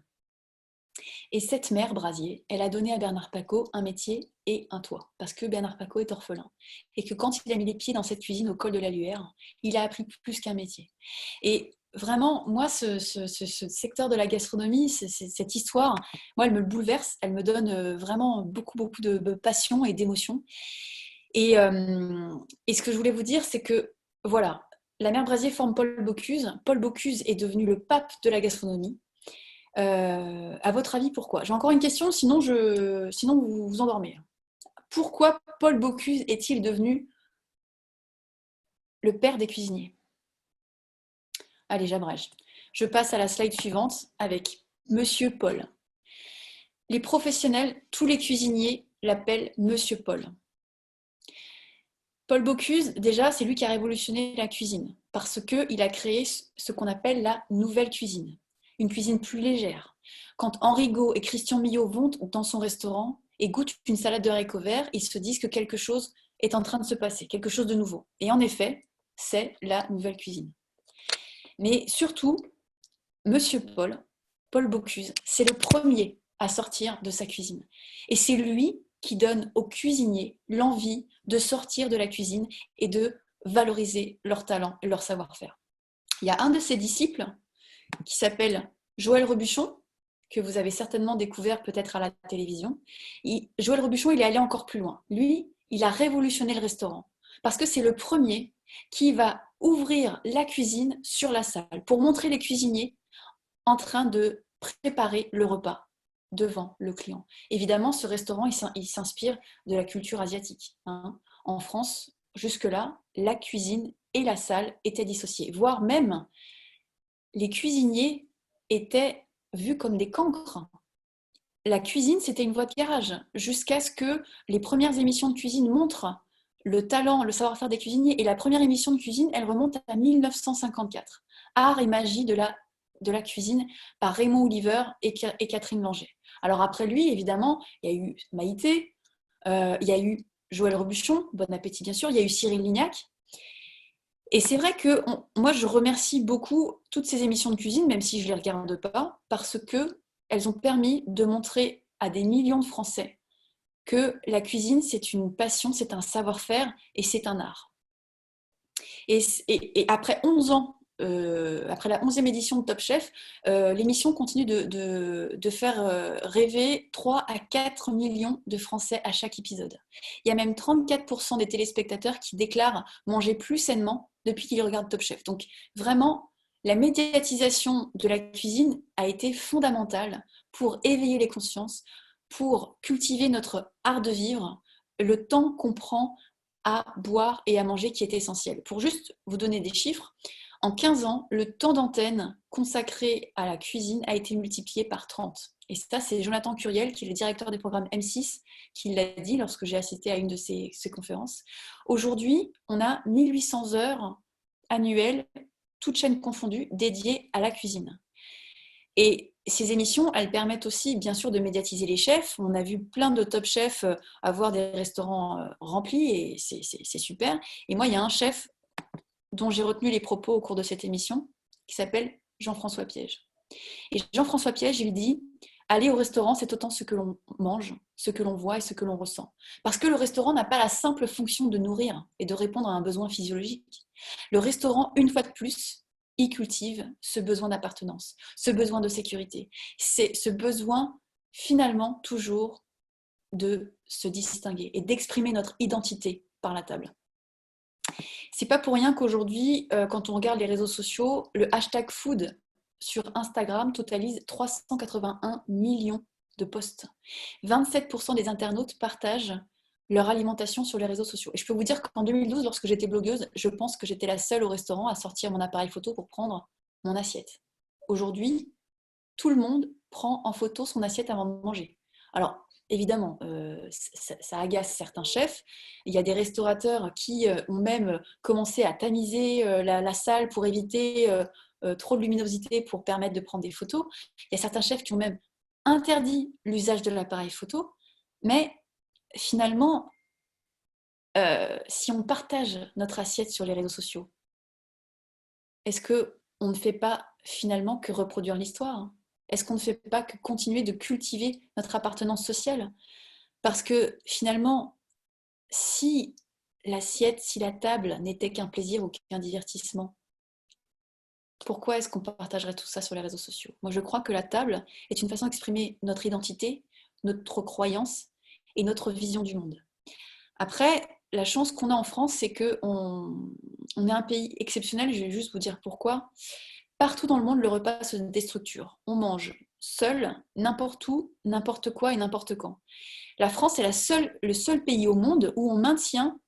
Et cette mère Brasier, elle a donné à Bernard Pacot un métier et un toit, parce que Bernard Pacot est orphelin. Et que quand il a mis les pieds dans cette cuisine au Col de la Luère, il a appris plus qu'un métier. Et vraiment, moi, ce secteur de la gastronomie, cette histoire, moi, elle me bouleverse, elle me donne vraiment beaucoup, beaucoup de passion et d'émotion. Et ce que je voulais vous dire, c'est que, voilà, la mère Brasier forme Paul Bocuse. Paul Bocuse est devenu le pape de la gastronomie. À votre avis, pourquoi? J'ai encore une question, sinon vous vous endormez. Pourquoi Paul Bocuse est-il devenu le père des cuisiniers. Allez, j'abrège. Je passe à la slide suivante avec Monsieur Paul. Les professionnels, tous les cuisiniers l'appellent Monsieur Paul. Paul Bocuse, déjà, c'est lui qui a révolutionné la cuisine parce qu'il a créé ce qu'on appelle la nouvelle cuisine, une cuisine plus légère. Quand Henri Gault et Christian Millot vont dans son restaurant et goûtent une salade de haricots verts, ils se disent que quelque chose est en train de se passer, quelque chose de nouveau. Et en effet, c'est la nouvelle cuisine. Mais surtout, Monsieur Paul Bocuse, c'est le premier à sortir de sa cuisine. Et c'est lui qui donne aux cuisiniers l'envie de sortir de la cuisine et de valoriser leur talent et leur savoir-faire. Il y a un de ses disciples qui s'appelle Joël Robuchon, que vous avez certainement découvert peut-être à la télévision. Joël Robuchon, il est allé encore plus loin. Lui, il a révolutionné le restaurant parce que c'est le premier qui va ouvrir la cuisine sur la salle pour montrer les cuisiniers en train de préparer le repas devant le client. Évidemment, ce restaurant, il s'inspire de la culture asiatique. En France, jusque-là, la cuisine et la salle étaient dissociées, voire même les cuisiniers étaient vus comme des cancres. La cuisine, c'était une voie de garage, jusqu'à ce que les premières émissions de cuisine montrent le talent, le savoir-faire des cuisiniers. Et la première émission de cuisine, elle remonte à 1954. Art et magie de la cuisine par Raymond Oliver et Catherine Langer. Alors après lui, évidemment, il y a eu Maïté, il y a eu Joël Robuchon, bon appétit bien sûr, il y a eu Cyril Lignac. Et c'est vrai que moi, je remercie beaucoup toutes ces émissions de cuisine, même si je ne les regarde pas, parce qu'elles ont permis de montrer à des millions de Français que la cuisine, c'est une passion, c'est un savoir-faire et c'est un art. Et après 11 ans, après la 11e édition de Top Chef, l'émission continue de faire rêver 3 à 4 millions de Français à chaque épisode. Il y a même 34% des téléspectateurs qui déclarent manger plus sainement depuis qu'ils regardent Top Chef. Donc vraiment, la médiatisation de la cuisine a été fondamentale pour éveiller les consciences, pour cultiver notre art de vivre, le temps qu'on prend à boire et à manger qui est essentiel. Pour juste vous donner des chiffres, en 15 ans, le temps d'antenne consacré à la cuisine a été multiplié par 30. Et ça, c'est Jonathan Curiel, qui est le directeur des programmes M6, qui l'a dit lorsque j'ai assisté à une de ses conférences. Aujourd'hui, on a 1800 heures annuelles, toutes chaînes confondues, dédiées à la cuisine. Et ces émissions, elles permettent aussi, bien sûr, de médiatiser les chefs. On a vu plein de top chefs avoir des restaurants remplis et c'est super. Et moi, il y a un chef dont j'ai retenu les propos au cours de cette émission qui s'appelle Jean-François Piège. Et Jean-François Piège, il dit « Aller au restaurant, c'est autant ce que l'on mange, ce que l'on voit et ce que l'on ressent. » Parce que le restaurant n'a pas la simple fonction de nourrir et de répondre à un besoin physiologique. Le restaurant, une fois de plus, il cultive ce besoin d'appartenance, ce besoin de sécurité. C'est ce besoin, finalement, toujours de se distinguer et d'exprimer notre identité par la table. C'est pas pour rien qu'aujourd'hui, quand on regarde les réseaux sociaux, le hashtag food sur Instagram totalise 381 millions de posts. 27% des internautes partagent leur alimentation sur les réseaux sociaux. Et je peux vous dire qu'en 2012, lorsque j'étais blogueuse, je pense que j'étais la seule au restaurant à sortir mon appareil photo pour prendre mon assiette. Aujourd'hui, tout le monde prend en photo son assiette avant de manger. Alors, évidemment, ça agace certains chefs. Il y a des restaurateurs qui ont même commencé à tamiser la salle pour éviter trop de luminosité pour permettre de prendre des photos. Il y a certains chefs qui ont même interdit l'usage de l'appareil photo. Mais finalement, si on partage notre assiette sur les réseaux sociaux, est-ce qu'on ne fait pas finalement que reproduire l'histoire ? Est-ce qu'on ne fait pas que continuer de cultiver notre appartenance sociale ? Parce que finalement, si l'assiette, si la table n'était qu'un plaisir ou qu'un divertissement, pourquoi est-ce qu'on partagerait tout ça sur les réseaux sociaux ? Moi, je crois que la table est une façon d'exprimer notre identité, notre croyance et notre vision du monde. Après, la chance qu'on a en France, c'est qu'on est un pays exceptionnel. Je vais juste vous dire pourquoi. Partout dans le monde, le repas se déstructure. On mange seul, n'importe où, n'importe quoi et n'importe quand. La France est le seul pays au monde où on maintient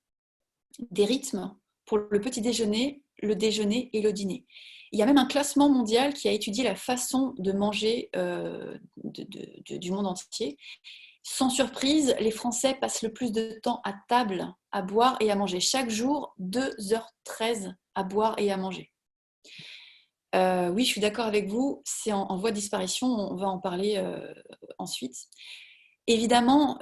des rythmes pour le petit déjeuner, le déjeuner et le dîner. Il y a même un classement mondial qui a étudié la façon de manger du monde entier. Sans surprise, les Français passent le plus de temps à table, à boire et à manger. Chaque jour, 2h13 à boire et à manger. Oui, je suis d'accord avec vous, c'est en voie de disparition, on va en parler ensuite. Évidemment,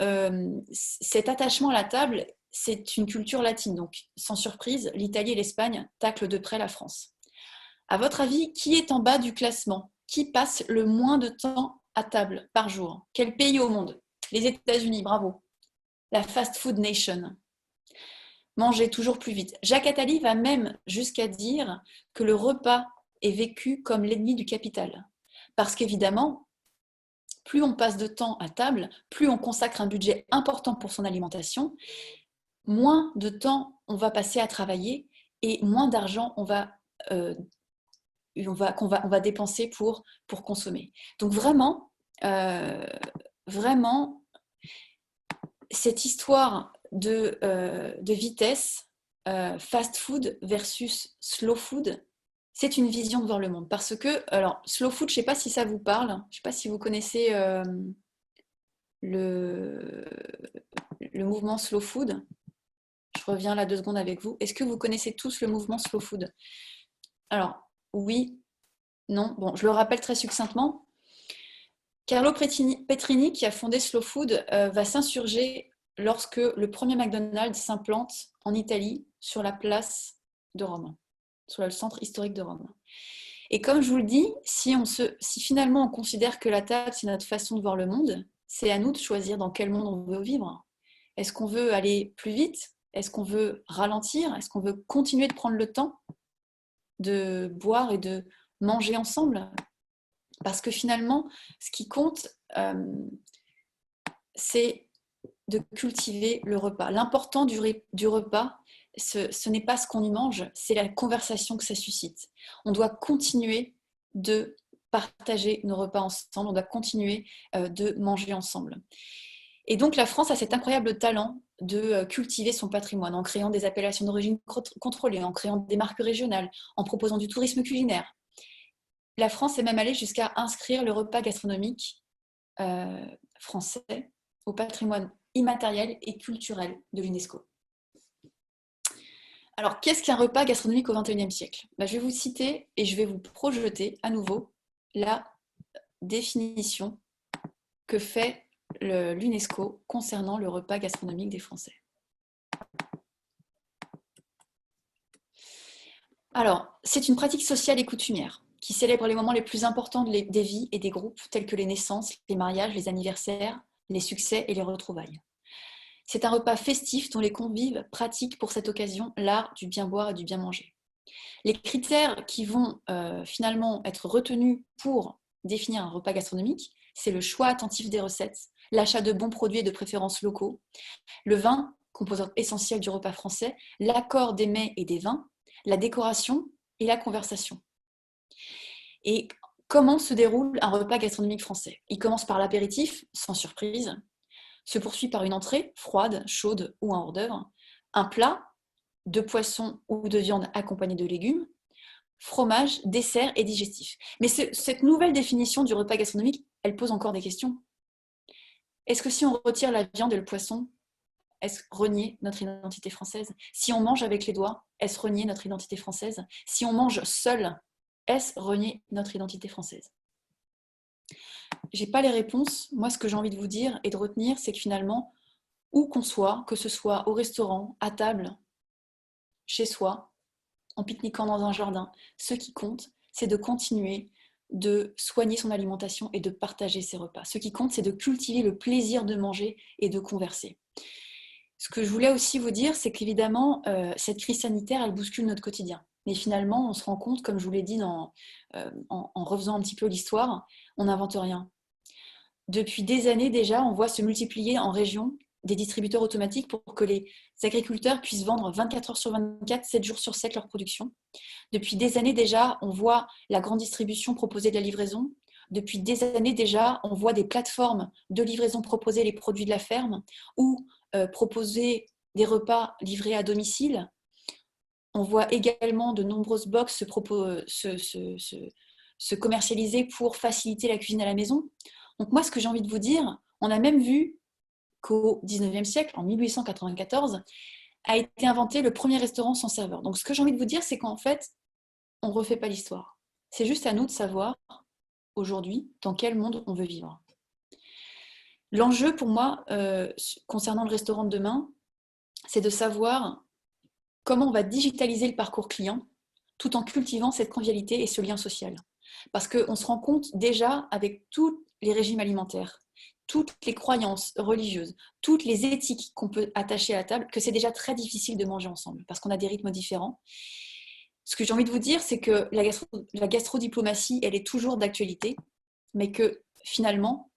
cet attachement à la table, c'est une culture latine, donc sans surprise, l'Italie et l'Espagne taclent de près la France. À votre avis, qui est en bas du classement? Qui passe le moins de temps à table par jour? Quel pays au monde? Les États-Unis, bravo. La fast food nation. Manger toujours plus vite. Jacques Attali va même jusqu'à dire que le repas est vécu comme l'ennemi du capital. Parce qu'évidemment, plus on passe de temps à table, plus on consacre un budget important pour son alimentation, moins de temps on va passer à travailler et moins d'argent on va dépenser pour consommer. Donc vraiment, cette histoire de vitesse, fast food versus slow food, c'est une vision de voir le monde. Parce que, alors, slow food, je ne sais pas si ça vous parle, je ne sais pas si vous connaissez le mouvement slow food. Je reviens là 2 secondes avec vous. Est-ce que vous connaissez tous le mouvement slow food? Alors, oui, non. Bon, je le rappelle très succinctement. Carlo Petrini, qui a fondé Slow Food, va s'insurger lorsque le premier McDonald's s'implante en Italie sur la place de Rome, sur le centre historique de Rome. Et comme je vous le dis, si finalement on considère que la table, c'est notre façon de voir le monde, c'est à nous de choisir dans quel monde on veut vivre. Est-ce qu'on veut aller plus vite? Est-ce qu'on veut ralentir? Est-ce qu'on veut continuer de prendre le temps de boire et de manger ensemble? Parce que finalement, ce qui compte, c'est de cultiver le repas. L'important du repas, ce n'est pas ce qu'on y mange, c'est la conversation que ça suscite. On doit continuer de partager nos repas ensemble, on doit continuer de manger ensemble. Et donc la France a cet incroyable talent de cultiver son patrimoine en créant des appellations d'origine contrôlées, en créant des marques régionales, en proposant du tourisme culinaire. La France est même allée jusqu'à inscrire le repas gastronomique français au patrimoine immatériel et culturel de l'UNESCO. Alors, qu'est-ce qu'un repas gastronomique au XXIe siècle? Je vais vous citer et je vais vous projeter à nouveau la définition que fait l'UNESCO concernant le repas gastronomique des Français. Alors, c'est une pratique sociale et coutumière qui célèbre les moments les plus importants des vies et des groupes, tels que les naissances, les mariages, les anniversaires, les succès et les retrouvailles. C'est un repas festif dont les convives pratiquent pour cette occasion l'art du bien boire et du bien manger. Les critères qui vont finalement être retenus pour définir un repas gastronomique, c'est le choix attentif des recettes, l'achat de bons produits et de préférences locaux, le vin, composante essentielle du repas français, l'accord des mets et des vins, la décoration et la conversation. Et comment se déroule un repas gastronomique français? Il commence par l'apéritif, sans surprise, se poursuit par une entrée, froide, chaude ou un hors-d'œuvre, un plat, de poisson ou de viande accompagné de légumes, fromage, dessert et digestif. Mais cette nouvelle définition du repas gastronomique, elle pose encore des questions. Est-ce que si on retire la viande et le poisson, est-ce renier notre identité française? Si on mange avec les doigts, est-ce renier notre identité française? Si on mange seul, est-ce renier notre identité française? Je n'ai pas les réponses. Moi, ce que j'ai envie de vous dire et de retenir, c'est que finalement, où qu'on soit, que ce soit au restaurant, à table, chez soi, en pique-niquant dans un jardin, ce qui compte, c'est de continuer de soigner son alimentation et de partager ses repas. Ce qui compte, c'est de cultiver le plaisir de manger et de converser. Ce que je voulais aussi vous dire, c'est qu'évidemment, cette crise sanitaire, elle bouscule notre quotidien. Mais finalement, on se rend compte, comme je vous l'ai dit en refaisant un petit peu l'histoire, on n'invente rien. Depuis des années déjà, on voit se multiplier en région des distributeurs automatiques pour que les agriculteurs puissent vendre 24 heures sur 24, 7 jours sur 7 leur production. Depuis des années déjà, on voit la grande distribution proposer de la livraison. Depuis des années déjà, on voit des plateformes de livraison proposer les produits de la ferme ou proposer des repas livrés à domicile. On voit également de nombreuses box se commercialiser pour faciliter la cuisine à la maison. Donc moi, ce que j'ai envie de vous dire, on a même vu qu'au 19e siècle, en 1894, a été inventé le premier restaurant sans serveur. Donc ce que j'ai envie de vous dire, c'est qu'en fait, on ne refait pas l'histoire. C'est juste à nous de savoir, aujourd'hui, dans quel monde on veut vivre. L'enjeu pour moi, concernant le restaurant de demain, c'est de savoir comment on va digitaliser le parcours client tout en cultivant cette convivialité et ce lien social. Parce qu'on se rend compte déjà avec tous les régimes alimentaires, toutes les croyances religieuses, toutes les éthiques qu'on peut attacher à la table, que c'est déjà très difficile de manger ensemble, parce qu'on a des rythmes différents. Ce que j'ai envie de vous dire, c'est que la gastrodiplomatie, elle est toujours d'actualité, mais que finalement,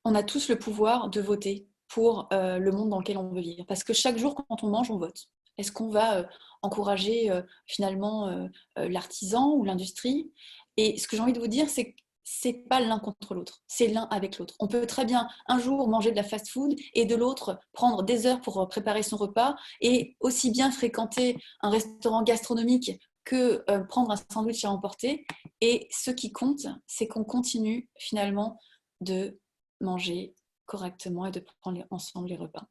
on a tous le pouvoir de voter pour le monde dans lequel on veut vivre. Parce que chaque jour, quand on mange, on vote. Est-ce qu'on va encourager finalement l'artisan ou l'industrie? Et ce que j'ai envie de vous dire, c'est que c'est pas l'un contre l'autre, c'est l'un avec l'autre. On peut très bien un jour manger de la fast-food et de l'autre prendre des heures pour préparer son repas et aussi bien fréquenter un restaurant gastronomique que prendre un sandwich à emporter. Et ce qui compte, c'est qu'on continue finalement de manger correctement et de prendre ensemble les repas.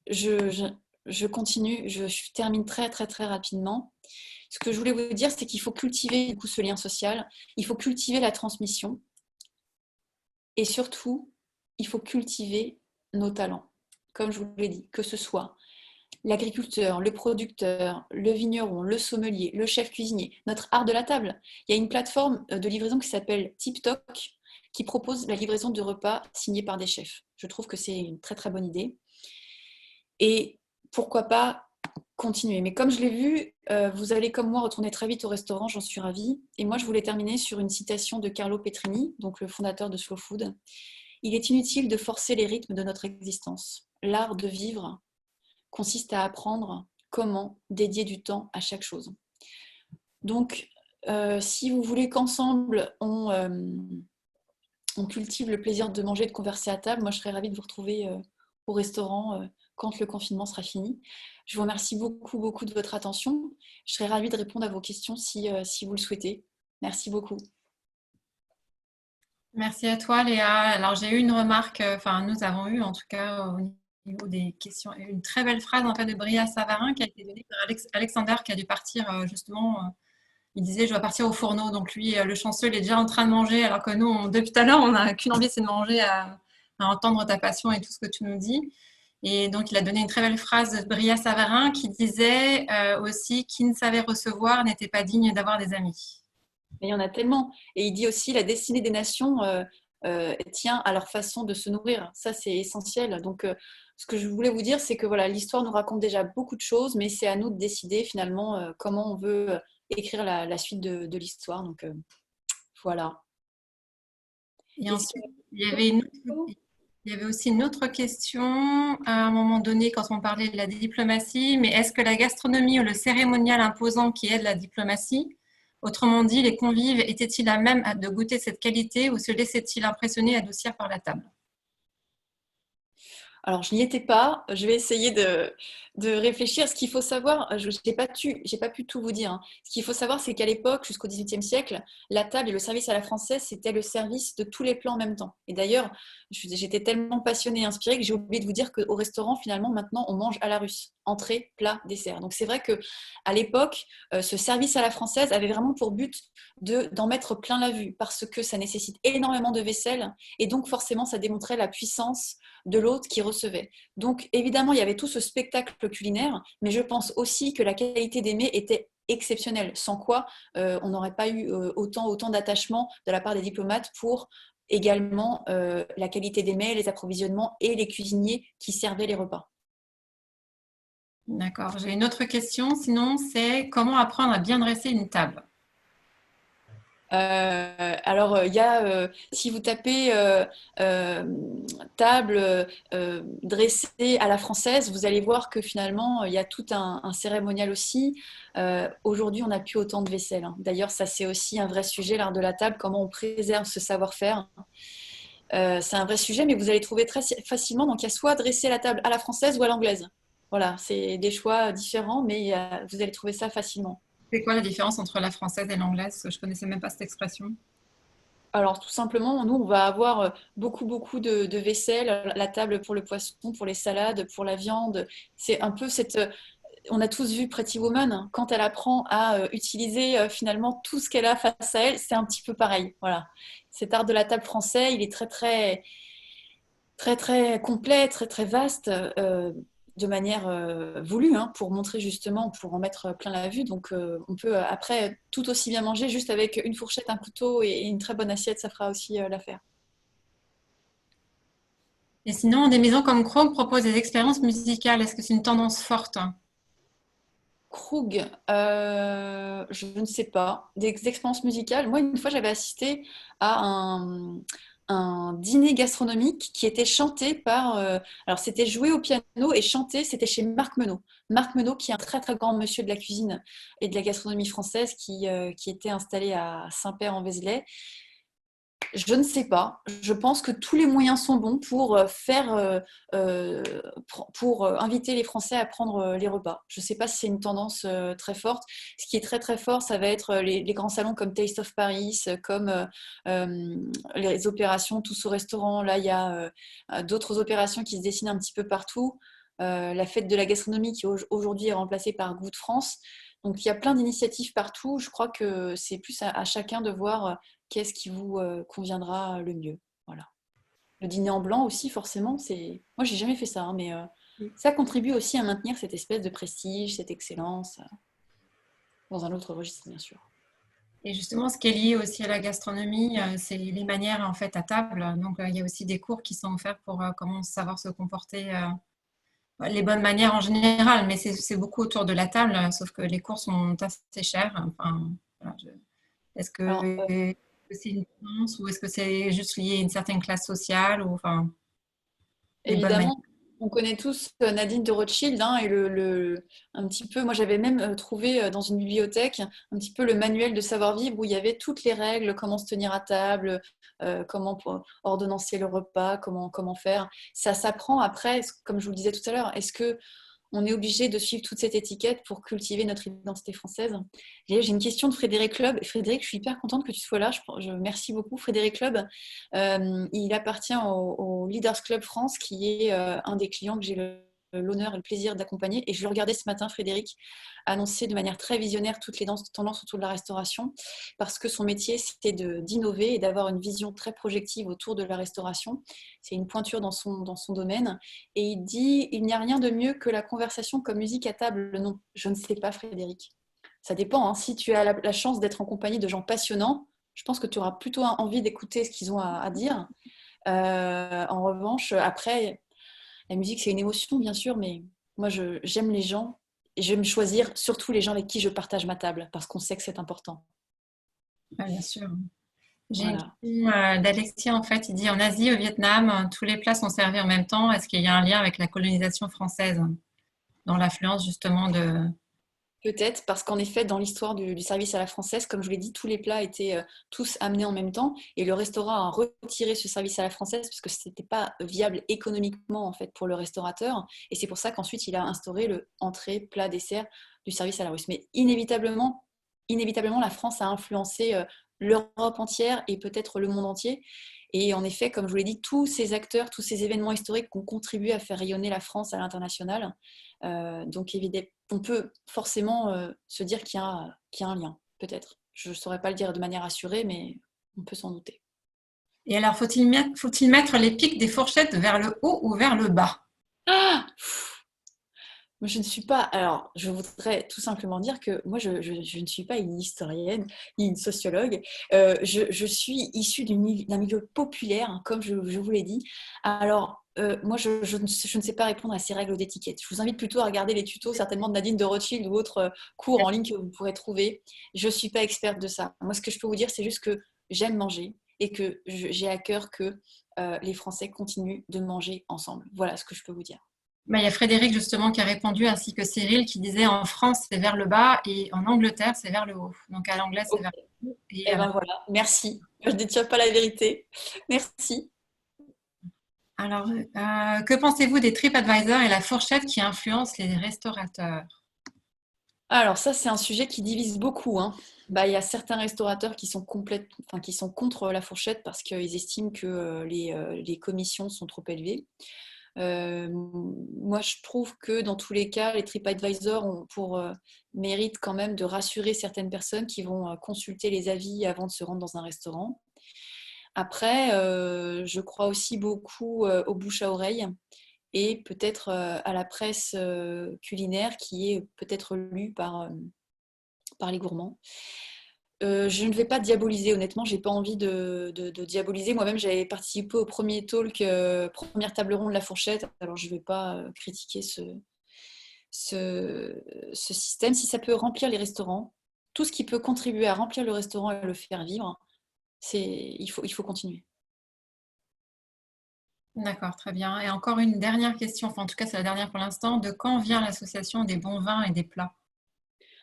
Je continue, je termine très très très rapidement. Ce que je voulais vous dire, c'est qu'il faut cultiver du coup, ce lien social, il faut cultiver la transmission et surtout, il faut cultiver nos talents. Comme je vous l'ai dit, que ce soit l'agriculteur, le producteur, le vigneron, le sommelier, le chef cuisinier, notre art de la table. Il y a une plateforme de livraison qui s'appelle TipTok qui propose la livraison de repas signés par des chefs. Je trouve que c'est une très très bonne idée. Et pourquoi pas continuer. Mais comme je l'ai vu, vous allez comme moi retourner très vite au restaurant, j'en suis ravie. Et moi, je voulais terminer sur une citation de Carlo Petrini, donc le fondateur de Slow Food. Il est inutile de forcer les rythmes de notre existence. L'art de vivre consiste à apprendre comment dédier du temps à chaque chose. Donc, si vous voulez qu'ensemble, on cultive le plaisir de manger et de converser à table, moi, je serais ravie de vous retrouver au restaurant quand le confinement sera fini. Je vous remercie beaucoup, beaucoup de votre attention. Je serais ravie de répondre à vos questions si vous le souhaitez. Merci beaucoup. Merci à toi, Léa. Alors, j'ai eu une remarque, enfin, nous avons eu en tout cas au niveau des questions, une très belle phrase en fait de Bria Savarin qui a été donnée par Alexander qui a dû partir justement. Il disait, je dois partir au fourneau. Donc lui, le chanceux, il est déjà en train de manger, alors que nous, depuis tout à l'heure, on n'a qu'une envie, c'est de manger, à entendre ta passion et tout ce que tu nous dis. Et donc, il a donné une très belle phrase de Bria Savarin qui disait aussi, qui ne savait recevoir n'était pas digne d'avoir des amis. Mais il y en a tellement. Et il dit aussi, la destinée des nations tient à leur façon de se nourrir. Ça, c'est essentiel. Donc, ce que je voulais vous dire, c'est que voilà, l'histoire nous raconte déjà beaucoup de choses, mais c'est à nous de décider finalement comment on veut écrire la suite de l'histoire. Donc, voilà. Et ensuite, il y avait aussi une autre question à un moment donné quand on parlait de la diplomatie, mais est-ce que la gastronomie ou le cérémonial imposant qui aide la diplomatie, autrement dit, les convives étaient-ils à même de goûter cette qualité ou se laissaient-ils impressionner et adoucir par la table? Alors, je n'y étais pas. Je vais essayer de réfléchir. Ce qu'il faut savoir, je n'ai pas pu tout vous dire, hein. Ce qu'il faut savoir, c'est qu'à l'époque, jusqu'au XVIIIe siècle, la table et le service à la française, c'était le service de tous les plats en même temps. Et d'ailleurs, j'étais tellement passionnée et inspirée que j'ai oublié de vous dire qu'au restaurant, finalement, maintenant, on mange à la russe. Entrée, plat, dessert. Donc, c'est vrai qu'à l'époque, ce service à la française avait vraiment pour but d'en mettre plein la vue parce que ça nécessite énormément de vaisselle et donc, forcément, ça démontrait la puissance de l'hôte qui recevait. Donc évidemment, il y avait tout ce spectacle culinaire, mais je pense aussi que la qualité des mets était exceptionnelle, sans quoi on n'aurait pas eu autant d'attachement de la part des diplomates pour également la qualité des mets, les approvisionnements et les cuisiniers qui servaient les repas. D'accord. J'ai une autre question, sinon c'est comment apprendre à bien dresser une table? Alors, il y a, si vous tapez table dressée à la française, vous allez voir que finalement, il y a tout un cérémonial aussi. Aujourd'hui, on n'a plus autant de vaisselle, hein. D'ailleurs, ça, c'est aussi un vrai sujet, l'art de la table, comment on préserve ce savoir-faire. C'est un vrai sujet, mais vous allez trouver très facilement. Donc, il y a soit dresser la table à la française ou à l'anglaise. Voilà, c'est des choix différents, mais vous allez trouver ça facilement. C'est quoi la différence entre la française et l'anglaise? Je connaissais même pas cette expression. Alors, tout simplement, nous, on va avoir beaucoup de vaisselle, la table pour le poisson, pour les salades, pour la viande. C'est un peu cette. On a tous vu Pretty Woman, hein, quand elle apprend à utiliser finalement tout ce qu'elle a face à elle, c'est un petit peu pareil. Voilà. Cet art de la table français, il est très complet, très vaste, de manière voulue, hein, pour montrer justement, pour en mettre plein la vue. Donc on peut après tout aussi bien manger juste avec une fourchette, un couteau et une très bonne assiette, ça fera aussi l'affaire. Et sinon, des maisons comme Krog proposent des expériences musicales. Est-ce que c'est une tendance forte? Krug, je ne sais pas. Des expériences musicales. Moi, une fois, j'avais assisté à un dîner gastronomique qui était chanté par. Alors, c'était joué au piano et chanté, c'était chez Marc Menot. Marc Menot, qui est un très grand monsieur de la cuisine et de la gastronomie française, qui était installé à Saint-Père-en-Vézelay. Je ne sais pas. Je pense que tous les moyens sont bons pour euh, pour inviter les Français à prendre les repas. Je ne sais pas si c'est une tendance très forte. Ce qui est très fort, ça va être les grands salons comme Taste of Paris, comme les opérations Tous au restaurant. Là, il y a d'autres opérations qui se dessinent un petit peu partout. La fête de la gastronomie qui aujourd'hui est remplacée par Goût de France. Donc il y a plein d'initiatives partout. Je crois que c'est plus à chacun de voir qu'est-ce qui vous conviendra le mieux. Voilà. Le dîner en blanc aussi, forcément, c'est. Moi, j'ai jamais fait ça, hein, mais ça contribue aussi à maintenir cette espèce de prestige, cette excellence, dans un autre registre, bien sûr. Et justement, ce qui est lié aussi à la gastronomie, c'est les manières en fait à table. Donc, il y a aussi des cours qui sont offerts pour comment savoir se comporter, les bonnes manières en général. Mais c'est beaucoup autour de la table, sauf que les cours sont assez chers. Enfin, voilà, est-ce Alors, que c'est une tendance ou est-ce que c'est juste lié à une certaine classe sociale ou enfin les bonnes manières? évidemment, on connaît tous Nadine de Rothschild, hein, et un petit peu, moi j'avais même trouvé dans une bibliothèque un petit peu le manuel de savoir-vivre où il y avait toutes les règles, comment se tenir à table, ordonnancer le repas, comment faire. Ça s'apprend après, comme je vous le disais tout à l'heure, est-ce que on est obligé de suivre toute cette étiquette pour cultiver notre identité française. J'ai une question de Frédéric Loeb. Frédéric, je suis hyper contente que tu sois là. Merci beaucoup, Frédéric Loeb. Il appartient au Leaders Club France, qui est un des clients que j'ai l'honneur et le plaisir d'accompagner. Et je le regardais ce matin, Frédéric, annoncer de manière très visionnaire toutes les tendances autour de la restauration, parce que son métier, c'était d'innover et d'avoir une vision très projective autour de la restauration. C'est une pointure dans son domaine. Et il dit, il n'y a rien de mieux que la conversation comme musique à table. Non, je ne sais pas, Frédéric. Ça dépend, hein. Si tu as la chance d'être en compagnie de gens passionnants, je pense que tu auras plutôt envie d'écouter ce qu'ils ont à dire. En revanche, après, la musique, c'est une émotion, bien sûr, mais moi, j'aime les gens et je vais me choisir surtout les gens avec qui je partage ma table parce qu'on sait que c'est important. Ah, bien sûr. J'ai une Voilà. question d'Alexis en fait. Il dit en Asie, au Vietnam, tous les plats sont servis en même temps. Est-ce qu'il y a un lien avec la colonisation française dans l'influence justement de. Peut-être parce qu'en effet, dans l'histoire du service à la française, comme je vous l'ai dit, tous les plats étaient tous amenés en même temps et le restaurant a retiré ce service à la française parce que ce n'était pas viable économiquement en fait pour le restaurateur et c'est pour ça qu'ensuite il a instauré le entrée, plat, dessert du service à la russe. Mais inévitablement, la France a influencé l'Europe entière et peut-être le monde entier. Et en effet, comme je vous l'ai dit, tous ces acteurs, tous ces événements historiques ont contribué à faire rayonner la France à l'international. Donc, évidemment, on peut forcément se dire qu'il y a un lien, peut-être. Je ne saurais pas le dire de manière assurée, mais on peut s'en douter. Et alors, faut-il mettre les pics des fourchettes vers le haut ou vers le bas? Ah, je ne suis pas. Alors, je voudrais tout simplement dire que moi, je ne suis pas une historienne ni une sociologue. Je suis issue d'un milieu populaire, hein, comme je vous l'ai dit. Alors, moi, je ne sais pas répondre à ces règles d'étiquette. Je vous invite plutôt à regarder les tutos, certainement de Nadine de Rothschild ou autres cours en ligne que vous pourrez trouver. Je ne suis pas experte de ça. Moi, ce que je peux vous dire, c'est juste que j'aime manger et que j'ai à cœur que les Français continuent de manger ensemble. Voilà ce que je peux vous dire. Bah, il y a Frédéric justement qui a répondu, ainsi que Cyril qui disait en France c'est vers le bas et en Angleterre c'est vers le haut. Donc à l'anglaise c'est Ok. vers le haut et Eh à la. ben voilà, merci. Je ne détiens pas la vérité. Merci. Alors, que pensez-vous des TripAdvisor et la fourchette qui influencent les restaurateurs? Alors ça, c'est un sujet qui divise beaucoup, hein. Il y a certains restaurateurs qui sont qui sont contre la fourchette parce qu'ils estiment que les commissions sont trop élevées. Moi, je trouve que dans tous les cas, les TripAdvisor ont pour mérite quand même de rassurer certaines personnes qui vont consulter les avis avant de se rendre dans un restaurant. Après, je crois aussi beaucoup au bouche à oreille et peut-être à la presse culinaire qui est peut-être lue par les gourmands. Je ne vais pas diaboliser, honnêtement, j'ai pas envie de diaboliser. Moi-même, j'avais participé au premier talk, première table ronde de la fourchette, alors je ne vais pas critiquer ce, ce système. Si ça peut remplir les restaurants, tout ce qui peut contribuer à remplir le restaurant et le faire vivre, il faut continuer. D'accord, très bien. Et encore une dernière question, enfin en tout cas c'est la dernière pour l'instant. De quand vient l'association des bons vins et des plats?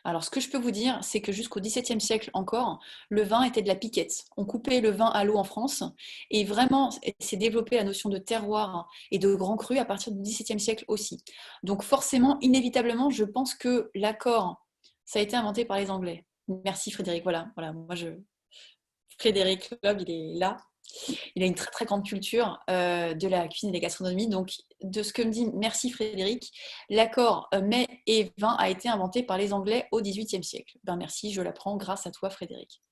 Alors, ce que je peux vous dire, c'est que jusqu'au XVIIe siècle encore, le vin était de la piquette. On coupait le vin à l'eau en France et vraiment, s'est développée la notion de terroir et de grand cru à partir du XVIIe siècle aussi. Donc, forcément, inévitablement, je pense que l'accord, ça a été inventé par les Anglais. Merci Frédéric. Voilà. Frédéric Loeb, il est là. Il a une très très grande culture de la cuisine et de la gastronomie. Donc, de ce que me dit merci Frédéric, l'accord mets et vin a été inventé par les Anglais au XVIIIe siècle. Ben merci, je l'apprends grâce à toi Frédéric.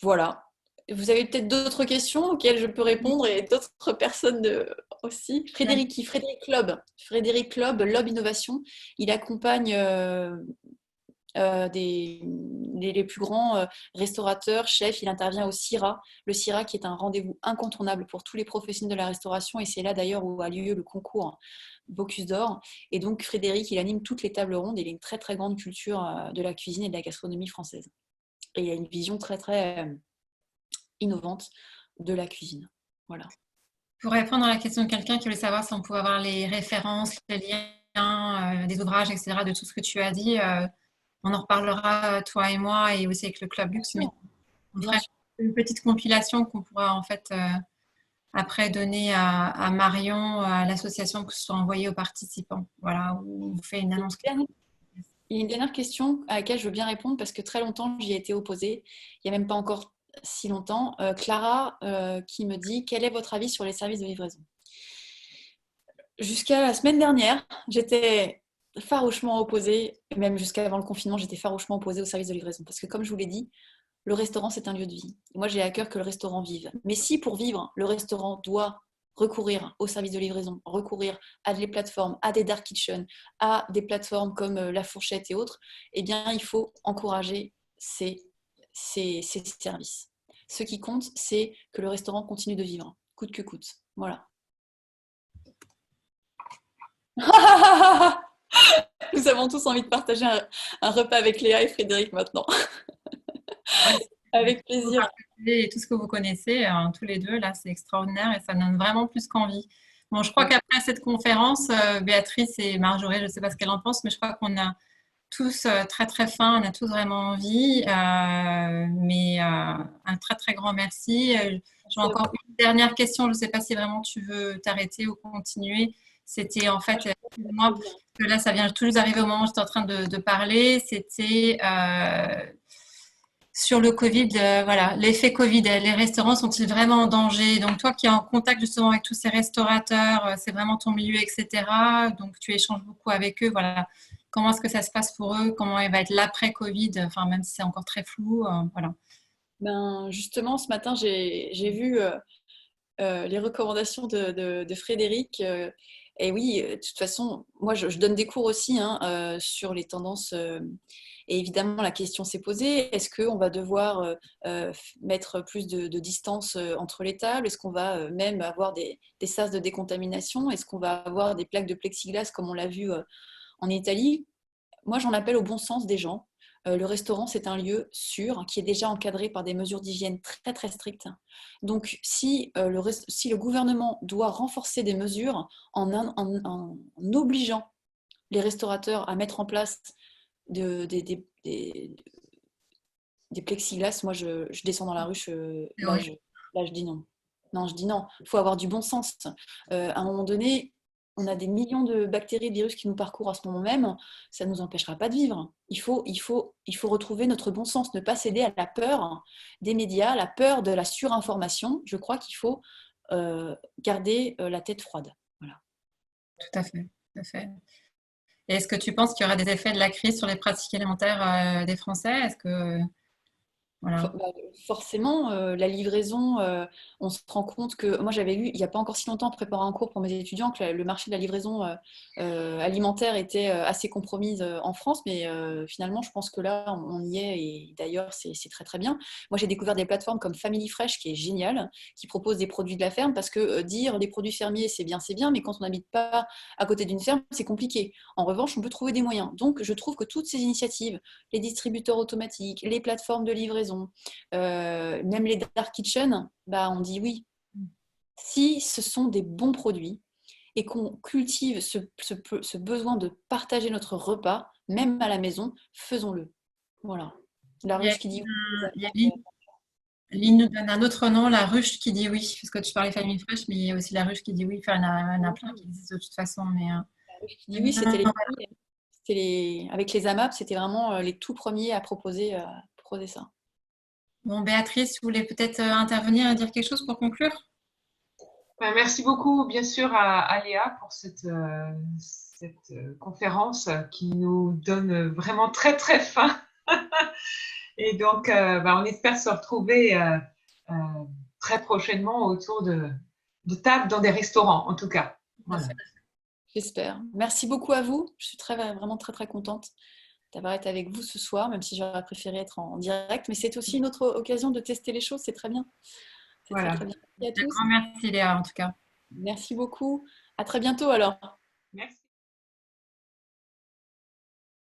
Voilà. Vous avez peut-être d'autres questions auxquelles je peux répondre et d'autres personnes aussi. Frédéric Loeb, Loeb Innovation, il accompagne les plus grands restaurateurs, chefs. Il intervient au CIRA, le CIRA qui est un rendez-vous incontournable pour tous les professionnels de la restauration et c'est là d'ailleurs où a lieu le concours Bocuse d'Or. Et donc Frédéric, il anime toutes les tables rondes et il a une très très grande culture de la cuisine et de la gastronomie française. Et il a une vision très très innovante de la cuisine. Voilà. Pour répondre à la question de quelqu'un qui voulait savoir si on pouvait avoir les références, les liens, des ouvrages, etc., de tout ce que tu as dit, on en reparlera, toi et moi, et aussi avec le Club Luxe, mais on Bien fera sûr. une petite compilation qu'on pourra en fait après donner à Marion, à l'association, pour que ce soit envoyé aux participants. Voilà, où on fait une annonce. Il y a une dernière question à laquelle je veux bien répondre parce que très longtemps j'y ai été opposée. Il n'y a même pas encore si longtemps. Clara qui me dit quel est votre avis sur les services de livraison? Jusqu'à la semaine dernière, j'étais farouchement opposée, et même jusqu'avant le confinement, j'étais farouchement opposée aux services de livraison parce que comme je vous l'ai dit, le restaurant c'est un lieu de vie. Moi j'ai à cœur que le restaurant vive. Mais si pour vivre, le restaurant doit recourir aux services de livraison, recourir à des plateformes, à des dark kitchens, à des plateformes comme La Fourchette et autres, eh bien, il faut encourager ces services. Ce qui compte, c'est que le restaurant continue de vivre, coûte que coûte. Voilà. Nous avons tous envie de partager un repas avec Léa et Frédéric maintenant. Avec plaisir. Et tout ce que vous connaissez, tous les deux, là, c'est extraordinaire et ça donne vraiment plus qu'envie. Bon, je crois qu'après cette conférence, Béatrice et Marjorie, je ne sais pas ce qu'elle en pense, mais je crois qu'on a tous très très faim, on a tous vraiment envie, mais un très très grand merci. J'ai encore une dernière question, je ne sais pas si vraiment tu veux t'arrêter ou continuer. C'était en fait, moi, parce que là ça vient tout juste d'arriver au moment où j'étais en train de parler, c'était sur le Covid, voilà, l'effet Covid. Les restaurants sont-ils vraiment en danger? Donc toi qui es en contact justement avec tous ces restaurateurs, c'est vraiment ton milieu, etc. Donc tu échanges beaucoup avec eux, voilà. Comment est-ce que ça se passe pour eux? Comment il va être l'après-Covid? Enfin, même si c'est encore très flou, voilà. Ben, justement, ce matin, j'ai vu les recommandations de Frédéric. Et oui, de toute façon, moi, je donne des cours aussi hein, sur les tendances. Et évidemment, la question s'est posée, est-ce qu'on va devoir mettre plus de distance entre les tables? Est-ce qu'on va même avoir des sas de décontamination? Est-ce qu'on va avoir des plaques de plexiglas comme on l'a vu en Italie? Moi, j'en appelle au bon sens des gens. Le restaurant, c'est un lieu sûr qui est déjà encadré par des mesures d'hygiène très très strictes. Donc, si le gouvernement doit renforcer des mesures en obligeant les restaurateurs à mettre en place des plexiglas, moi, je descends dans la rue, là, je dis non. Non, je dis non. Il faut avoir du bon sens. À un moment donné, on a des millions de bactéries et de virus qui nous parcourent à ce moment même. Ça ne nous empêchera pas de vivre. Il faut retrouver notre bon sens, ne pas céder à la peur des médias, la peur de la surinformation. Je crois qu'il faut garder la tête froide. Voilà. Tout à fait, tout à fait. Et est-ce que tu penses qu'il y aura des effets de la crise sur les pratiques alimentaires des Français? Est-ce que voilà. Bah, forcément, la livraison, on se rend compte que moi j'avais lu il n'y a pas encore si longtemps en préparant un cours pour mes étudiants que le marché de la livraison alimentaire était assez compromise en France, mais finalement je pense que là on y est et d'ailleurs c'est très très bien. Moi j'ai découvert des plateformes comme Family Fresh qui est génial, qui propose des produits de la ferme parce que dire des produits fermiers c'est bien, mais quand on n'habite pas à côté d'une ferme c'est compliqué. En revanche on peut trouver des moyens. Donc je trouve que toutes ces initiatives, les distributeurs automatiques, les plateformes de livraison, même les dark kitchen, bah, on dit oui. Si ce sont des bons produits et qu'on cultive ce besoin de partager notre repas, même à la maison, faisons-le. Voilà. La Il y a, ruche qui dit il y a oui. Lynn nous donne un autre nom, la ruche qui dit oui, parce que tu parlais famille fraîche, mais il y a aussi la ruche qui dit oui. Enfin, il y en a plein qui existent de toute façon, mais La ruche qui dit oui, c'était les premiers. Avec les AMAP, c'était vraiment les tout premiers à proposer ça. bon, Béatrice, tu voulais peut-être intervenir et dire quelque chose pour conclure? Merci beaucoup, bien sûr, à Léa pour cette conférence qui nous donne vraiment très, très faim. Et donc, on espère se retrouver euh, très prochainement autour de tables dans des restaurants, en tout cas. Voilà. J'espère. Merci beaucoup à vous. Je suis vraiment très, très contente d'avoir été avec vous ce soir, même si j'aurais préféré être en direct. Mais c'est aussi une autre occasion de tester les choses. C'est très bien. C'est Voilà. très, très bien. Merci à Un tous. grand merci Léa, en tout cas. Merci beaucoup. À très bientôt alors. Merci.